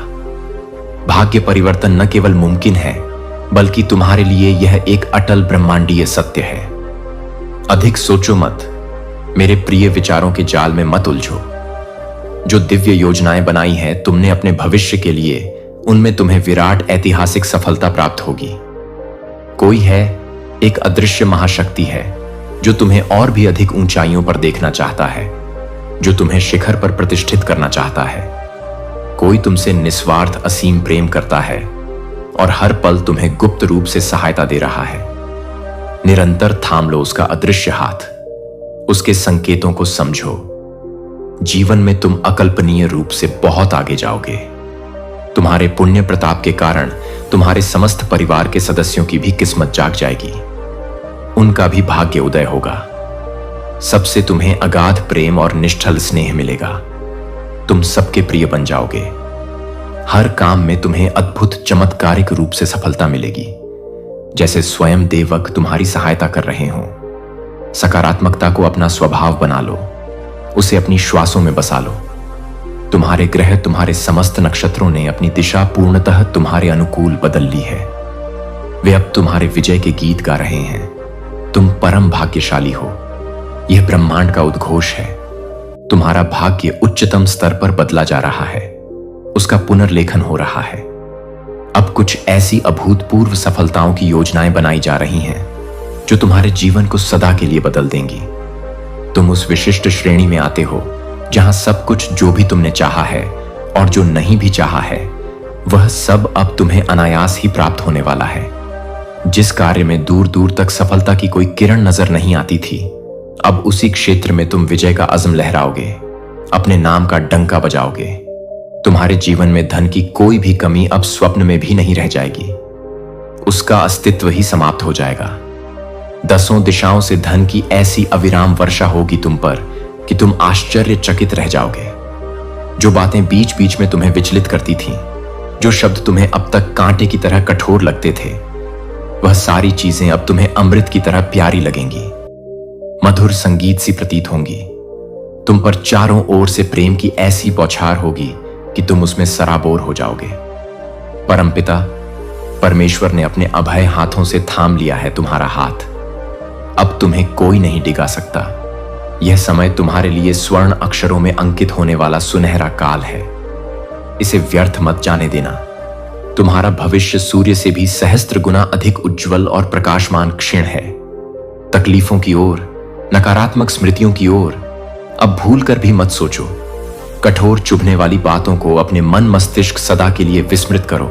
भाग्य परिवर्तन न केवल मुमकिन है, बल्कि तुम्हारे लिए यह एक अटल ब्रह्मांडीय सत्य है। अधिक सोचो मत, मेरे प्रिय विचारों के जाल में मत उलझो। जो दिव्य योजनाएं बनाई हैं तुमने अपने भविष्य के लिए, उनमें तुम्हें विराट ऐतिहासिक सफलता प्राप्त होगी। कोई है, एक अदृश्य महाशक्ति है, जो तुम्हें और भी अधिक ऊंचाइयों पर देखना चाहता है, जो तुम्हें शिखर पर प्रतिष्ठित करना चाहता है। कोई तुमसे निस्वार्थ असीम प्रेम करता है और हर पल तुम्हें गुप्त रूप से सहायता दे रहा है। निरंतर थाम लो उसका अदृश्य हाथ, उसके संकेतों को समझो। जीवन में तुम अकल्पनीय रूप से बहुत आगे जाओगे। तुम्हारे पुण्य प्रताप के कारण तुम्हारे समस्त परिवार के सदस्यों की भी किस्मत जाग जाएगी। उनका भी भाग्य उदय होगा। सबसे तुम्हें अगाध प्रेम और निष्ठल स्नेह मिलेगा। तुम सबके प्रिय बन जाओगे। हर काम में तुम्हें अद्भुत चमत्कारिक रूप से सफलता मिलेगी, जैसे स्वयं देवक तुम्हारी सहायता कर रहे हों। सकारात्मकता को अपना स्वभाव बना लो, उसे अपनी श्वासों में बसा लो। तुम्हारे ग्रह, तुम्हारे समस्त नक्षत्रों ने अपनी दिशा पूर्णतः तुम्हारे अनुकूल बदल ली है। वे अब तुम्हारे विजय के गीत गा रहे हैं। तुम परम भाग्यशाली हो। यह ब्रह्मांड का उद्घोष है। तुम्हारा भाग्य उच्चतम स्तर पर बदला जा रहा है। उसका पुनर्लेखन हो रहा है। अब कुछ ऐसी अभूतपूर्व सफलताओं की योजनाएं बनाई जा रही हैं जो तुम्हारे जीवन को सदा के लिए बदल देंगी। तुम उस विशिष्ट श्रेणी में आते हो जहां सब कुछ जो भी तुमने चाहा है और जो नहीं भी चाहा है, वह सब अब तुम्हें अनायास ही प्राप्त होने वाला है। जिस कार्य में दूर दूर तक सफलता की कोई किरण नजर नहीं आती थी, अब उसी क्षेत्र में तुम विजय का अज़्म लहराओगे, अपने नाम का डंका बजाओगे। तुम्हारे जीवन में धन की कोई भी कमी अब स्वप्न में भी नहीं रह जाएगी, उसका अस्तित्व ही समाप्त हो जाएगा। 10 दिशाओं से धन की ऐसी अविराम वर्षा होगी तुम पर कि तुम आश्चर्यचकित रह जाओगे। जो बातें बीच बीच में तुम्हें विचलित करती थीं, जो शब्द तुम्हें अब तक कांटे की तरह कठोर लगते थे, वह सारी चीजें अब तुम्हें अमृत की तरह प्यारी लगेंगी, मधुर संगीत सी प्रतीत होंगी। तुम पर चारों ओर से प्रेम की ऐसी बौछार होगी कि तुम उसमें सराबोर हो जाओगे। परमपिता परमेश्वर ने अपने अभय हाथों से थाम लिया है तुम्हारा हाथ। अब तुम्हें कोई नहीं डिगा सकता। यह समय तुम्हारे लिए स्वर्ण अक्षरों में अंकित होने वाला सुनहरा काल है। इसे व्यर्थ मत जाने देना। तुम्हारा भविष्य सूर्य से भी सहस्त्र गुना अधिक उज्जवल और प्रकाशमान क्षीण है। तकलीफों की ओर, नकारात्मक स्मृतियों की ओर अब भूल कर भी मत सोचो। कठोर चुभने वाली बातों को अपने मन मस्तिष्क सदा के लिए विस्मृत करो।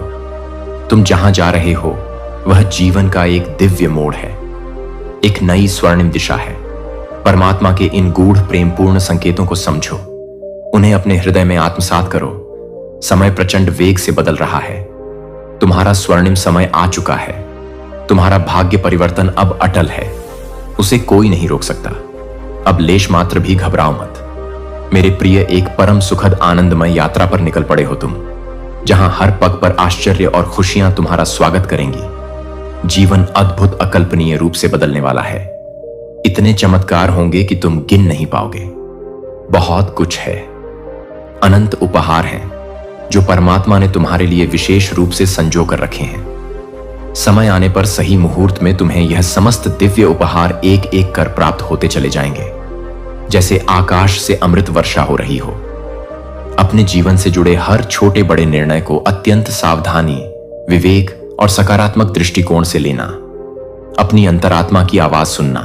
तुम जहां जा रहे हो वह जीवन का एक दिव्य मोड़ है, एक नई स्वर्णिम दिशा है। परमात्मा के इन गूढ़ प्रेमपूर्ण संकेतों को समझो, उन्हें अपने हृदय में आत्मसात करो। समय प्रचंड वेग से बदल रहा है। तुम्हारा स्वर्णिम समय आ चुका है। तुम्हारा भाग्य परिवर्तन अब अटल है, उसे कोई नहीं रोक सकता। अब लेश मात्र भी घबराओ मत। मेरे प्रिय, एक परम सुखद आनंदमय यात्रा पर निकल पड़े हो तुम, जहां हर पग पर आश्चर्य और खुशियां तुम्हारा स्वागत करेंगी। जीवन अद्भुत अकल्पनीय रूप से बदलने वाला है। इतने चमत्कार होंगे कि तुम गिन नहीं पाओगे। बहुत कुछ है, अनंत उपहार हैं जो परमात्मा ने तुम्हारे लिए विशेष रूप से संजो कर रखे हैं। समय आने पर सही मुहूर्त में तुम्हें यह समस्त दिव्य उपहार एक एक कर प्राप्त होते चले जाएंगे, जैसे आकाश से अमृत वर्षा हो रही हो। अपने जीवन से जुड़े हर छोटे बड़े निर्णय को अत्यंत सावधानी, विवेक और सकारात्मक दृष्टिकोण से लेना। अपनी अंतरात्मा की आवाज सुनना,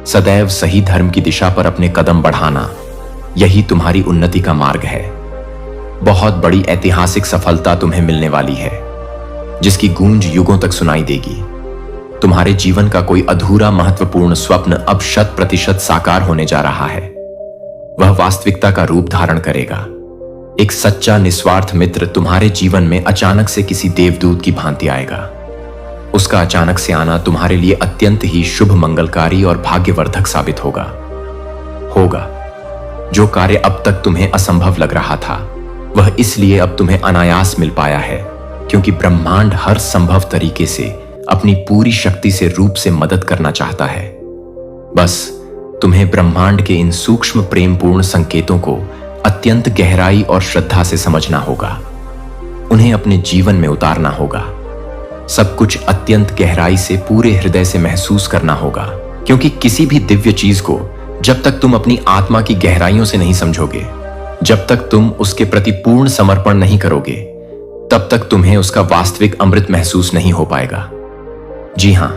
सदैव सही धर्म की दिशा पर अपने कदम बढ़ाना, यही तुम्हारी उन्नति का मार्ग है। बहुत बड़ी ऐतिहासिक सफलता तुम्हें मिलने वाली है, जिसकी गूंज युगों तक सुनाई देगी। तुम्हारे जीवन का कोई अधूरा महत्वपूर्ण स्वप्न अब 100% साकार होने जा रहा है। वह वास्तविकता का रूप धारण करेगा। एक सच्चा निस्वार्थ मित्र तुम्हारे जीवन में अचानक से किसी देवदूत की भांति आएगा। उसका अचानक से आना तुम्हारे लिए अत्यंत ही शुभ, मंगलकारी और भाग्यवर्धक साबित होगा। जो कार्य अब तक तुम्हें असंभव लग रहा था, वह इसलिए अब तुम्हें अनायास मिल पाया है क्योंकि ब्रह्मांड हर संभव तरीके से अपनी पूरी शक्ति से रूप से मदद करना चाहता है। बस तुम्हें ब्रह्मांड के इन सूक्ष्म प्रेमपूर्ण संकेतों को अत्यंत गहराई और श्रद्धा से समझना होगा, उन्हें अपने जीवन में उतारना होगा। सब कुछ अत्यंत गहराई से, पूरे हृदय से महसूस करना होगा, क्योंकि किसी भी दिव्य चीज को जब तक तुम अपनी आत्मा की गहराइयों से नहीं समझोगे, जब तक तुम उसके प्रति पूर्ण समर्पण नहीं करोगे, तब तक तुम्हें उसका वास्तविक अमृत महसूस नहीं हो पाएगा। जी हां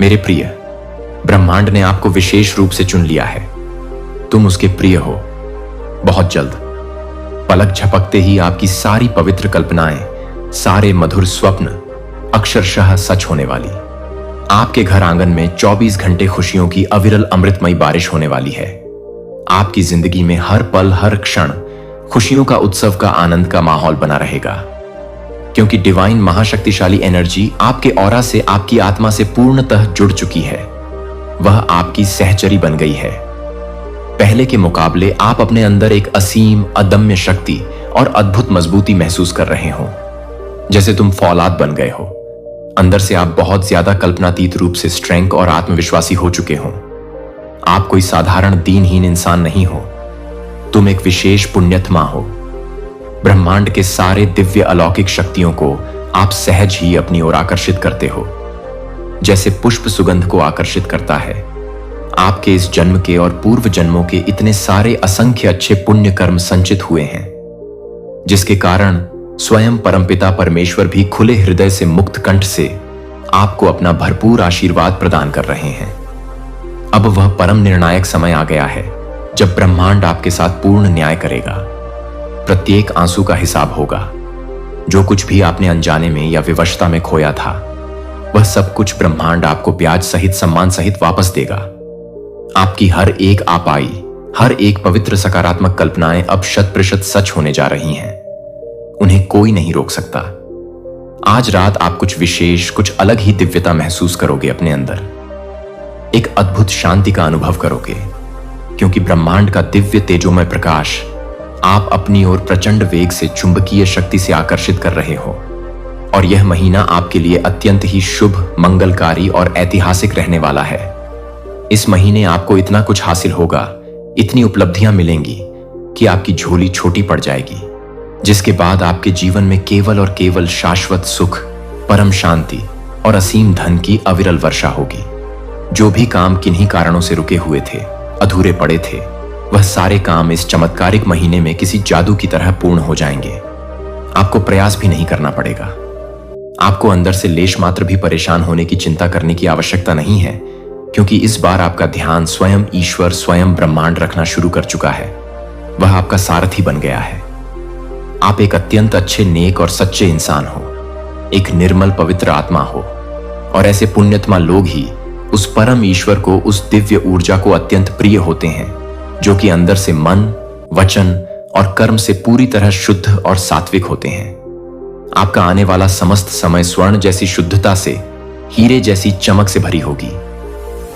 मेरे प्रिय, ब्रह्मांड ने आपको विशेष रूप से चुन लिया है। तुम उसके प्रिय हो। बहुत जल्द, पलक झपकते ही आपकी सारी पवित्र कल्पनाएं, सारे मधुर स्वप्न अक्षरशः सच होने वाली। आपके घर आंगन में 24 घंटे खुशियों की अविरल अमृतमयी बारिश होने वाली है। आपकी जिंदगी में हर पल, हर क्षण खुशियों का, उत्सव का, आनंद का माहौल बना रहेगा, क्योंकि डिवाइन महाशक्तिशाली एनर्जी आपके ऑरा से, आपकी आत्मा से पूर्णतः जुड़ चुकी है। वह आपकी सहचरी बन गई है। पहले के मुकाबले आप अपने अंदर एक असीम, अदम्य शक्ति और अद्भुत मजबूती महसूस कर रहे हो, जैसे तुम फौलाद बन गए हो। अंदर से आप बहुत ज्यादा कल्पनातीत रूप से स्ट्रेंग और आत्मविश्वासी हो चुके हो। आप कोई साधारण दीनहीन इंसान नहीं हो, तुम एक विशेष पुण्यात्मा हो। ब्रह्मांड के सारे दिव्य अलौकिक शक्तियों को आप सहज ही अपनी ओर आकर्षित करते हो, जैसे पुष्प सुगंध को आकर्षित करता है। आपके इस जन्म के और पूर्व जन्मों के इतने सारे असंख्य अच्छे पुण्य कर्म संचित हुए हैं, जिसके कारण स्वयं परमपिता परमेश्वर भी खुले हृदय से, मुक्त कंठ से आपको अपना भरपूर आशीर्वाद प्रदान कर रहे हैं। अब वह परम निर्णायक समय आ गया है जब ब्रह्मांड आपके साथ पूर्ण न्याय करेगा। प्रत्येक आंसू का हिसाब होगा। जो कुछ भी आपने अनजाने में या विवशता में खोया था, वह सब कुछ ब्रह्मांड आपको ब्याज सहित सम्मान सहित वापस देगा। आपकी हर एक आपाई, हर एक पवित्र सकारात्मक कल्पनाएं अब 100% सच होने जा रही हैं। उन्हें कोई नहीं रोक सकता। आज रात आप कुछ विशेष, कुछ अलग ही दिव्यता महसूस करोगे अपने अंदर। एक अद्भुत शांति का अनुभव करोगे, क्योंकि ब्रह्मांड का दिव्य तेजोमय प्रकाश आप अपनी ओर प्रचंड वेग से चुंबकीय शक्ति से आकर्षित कर रहे हो। और यह महीना आपके लिए अत्यंत ही शुभ, मंगलकारी और ऐतिहासिक रहने वाला है। इस महीने आपको इतना कुछ हासिल होगा, इतनी उपलब्धियां मिलेंगी कि आपकी झोली छोटी पड़ जाएगी, जिसके बाद आपके जीवन में केवल और केवल शाश्वत सुख, परम शांति और असीम धन की अविरल वर्षा होगी। जो भी काम किन्हीं कारणों से रुके हुए थे, अधूरे पड़े थे, वह सारे काम इस चमत्कारिक महीने में किसी जादू की तरह पूर्ण हो जाएंगे। आपको प्रयास भी नहीं करना पड़ेगा। आपको अंदर से लेश मात्र भी परेशान होने की चिंता करने की आवश्यकता नहीं है, क्योंकि इस बार आपका ध्यान स्वयं ईश्वर, स्वयं ब्रह्मांड रखना शुरू कर चुका है। वह आपका सारथी बन गया है। आप एक अत्यंत अच्छे, नेक और सच्चे इंसान हो, एक निर्मल पवित्र आत्मा हो, और ऐसे पुण्यत्मा लोग ही उस परम ईश्वर को, उस दिव्य ऊर्जा को अत्यंत प्रिय होते हैं, जो कि अंदर से मन, वचन और कर्म से पूरी तरह शुद्ध और सात्विक होते हैं। आपका आने वाला समस्त समय स्वर्ण जैसी शुद्धता से, हीरे जैसी चमक से भरी होगी।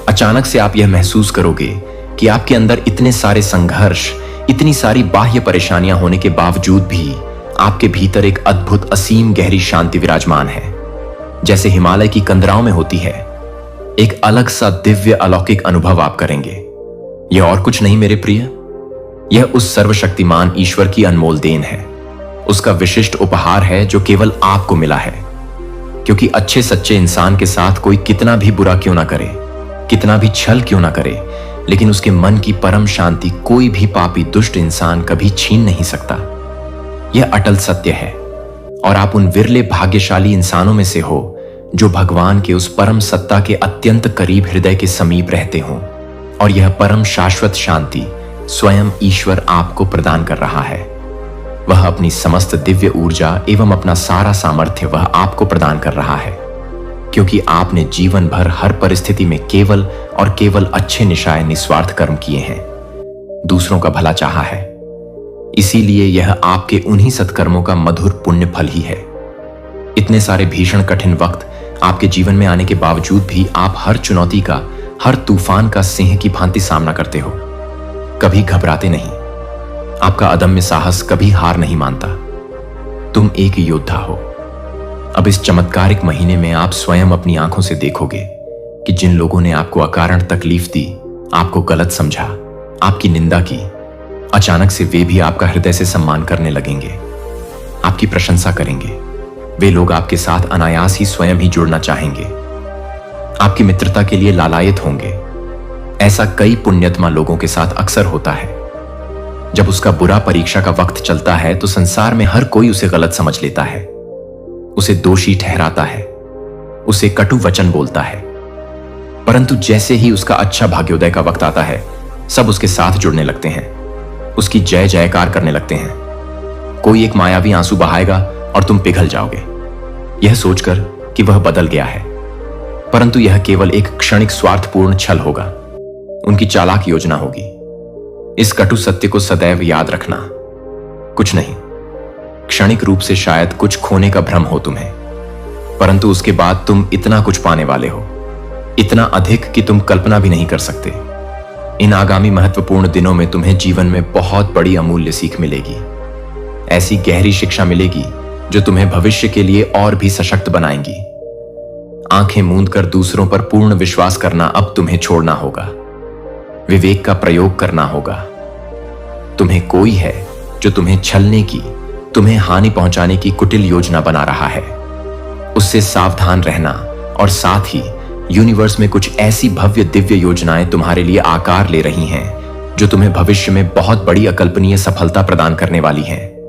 अचानक से आप यह महसूस करोगे कि आपके अंदर इतने सारे संघर्ष, इतनी सारी बाह्य परेशानियां होने के बावजूद भी आपके भीतर एक अद्भुत, असीम गहरी शांति विराजमान है, जैसे हिमालय की कंदराओं में होती है। एक अलग सा दिव्य अलौकिक अनुभव आप करेंगे। यह और कुछ नहीं मेरे प्रिय, यह उस सर्वशक्तिमान ईश्वर की अनमोल देन है। उसका विशिष्ट उपहार है जो केवल आपको मिला है। क्योंकि अच्छे सच्चे इंसान के साथ कोई कितना भी बुरा क्यों ना करे, कितना भी छल क्यों ना करे, लेकिन उसके मन की परम शांति कोई भी पापी दुष्ट इंसान कभी छीन नहीं सकता। यह अटल सत्य है, और आप उन विरले भाग्यशाली इंसानों में से हो जो भगवान के उस परम सत्ता के अत्यंत करीब, हृदय के समीप रहते हो। और यह परम शाश्वत शांति स्वयं ईश्वर आपको प्रदान कर रहा है। वह अपनी समस्त दिव्य ऊर्जा एवं अपना सारा सामर्थ्य वह आपको प्रदान कर रहा है, क्योंकि आपने जीवन भर हर परिस्थिति में केवल और केवल अच्छे निशाए निस्वार्थ कर्म किए हैं, दूसरों का भला चाहा है। इसीलिए यह आपके उन्हीं सत्कर्मों का मधुर पुण्य फल ही है। इतने सारे भीषण कठिन वक्त आपके जीवन में आने के बावजूद भी आप हर चुनौती का, हर तूफान का सिंह की भांति सामना करते हो। कभी घबराते नहीं। आपका अदम्य साहस कभी हार नहीं मानता। तुम एक योद्धा हो। अब इस चमत्कारिक महीने में आप स्वयं अपनी आंखों से देखोगे कि जिन लोगों ने आपको अकारण तकलीफ दी, आपको गलत समझा, आपकी निंदा की, अचानक से वे भी आपका हृदय से सम्मान करने लगेंगे, आपकी प्रशंसा करेंगे। वे लोग आपके साथ अनायास ही स्वयं ही जुड़ना चाहेंगे, आपकी मित्रता के लिए लालायित होंगे। ऐसा कई पुण्यत्मा लोगों के साथ अक्सर होता है। जब उसका बुरा परीक्षा का वक्त चलता है तो संसार में हर कोई उसे गलत समझ लेता है, उसे दोषी ठहराता है, उसे कटु वचन बोलता है। परंतु जैसे ही उसका अच्छा भाग्योदय का वक्त आता है, सब उसके साथ जुड़ने लगते हैं, उसकी जय जयकार करने लगते हैं। कोई एक मायावी आंसू बहाएगा और तुम पिघल जाओगे, यह सोचकर कि वह बदल गया है। परंतु यह केवल एक क्षणिक स्वार्थपूर्ण छल होगा, उनकी चालाक योजना होगी। इस कटु सत्य को सदैव याद रखना। कुछ नहीं, क्षणिक रूप से शायद कुछ खोने का भ्रम हो तुम्हें, परंतु उसके बाद तुम इतना कुछ पाने वाले हो, इतना अधिक कि तुम कल्पना भी नहीं कर सकते। इन आगामी महत्वपूर्ण दिनों में तुम्हें जीवन में बहुत बड़ी अमूल्य सीख मिलेगी। ऐसी गहरी शिक्षा मिलेगी जो तुम्हें भविष्य के लिए और भी सशक्त बनाएंगी। आंखें मूंद कर दूसरों पर पूर्ण विश्वास करना अब तुम्हें छोड़ना होगा। विवेक का प्रयोग करना होगा। तुम्हें कोई है जो तुम्हें छलने की, तुम्हें हानि पहुंचाने की कुटिल योजना बना रहा है। उससे सावधान रहना, और साथ ही यूनिवर्स में कुछ ऐसी भव्य दिव्य योजनाएं तुम्हारे लिए आकार ले रही हैं जो तुम्हें भविष्य में बहुत बड़ी अकल्पनीय सफलता प्रदान करने वाली हैं।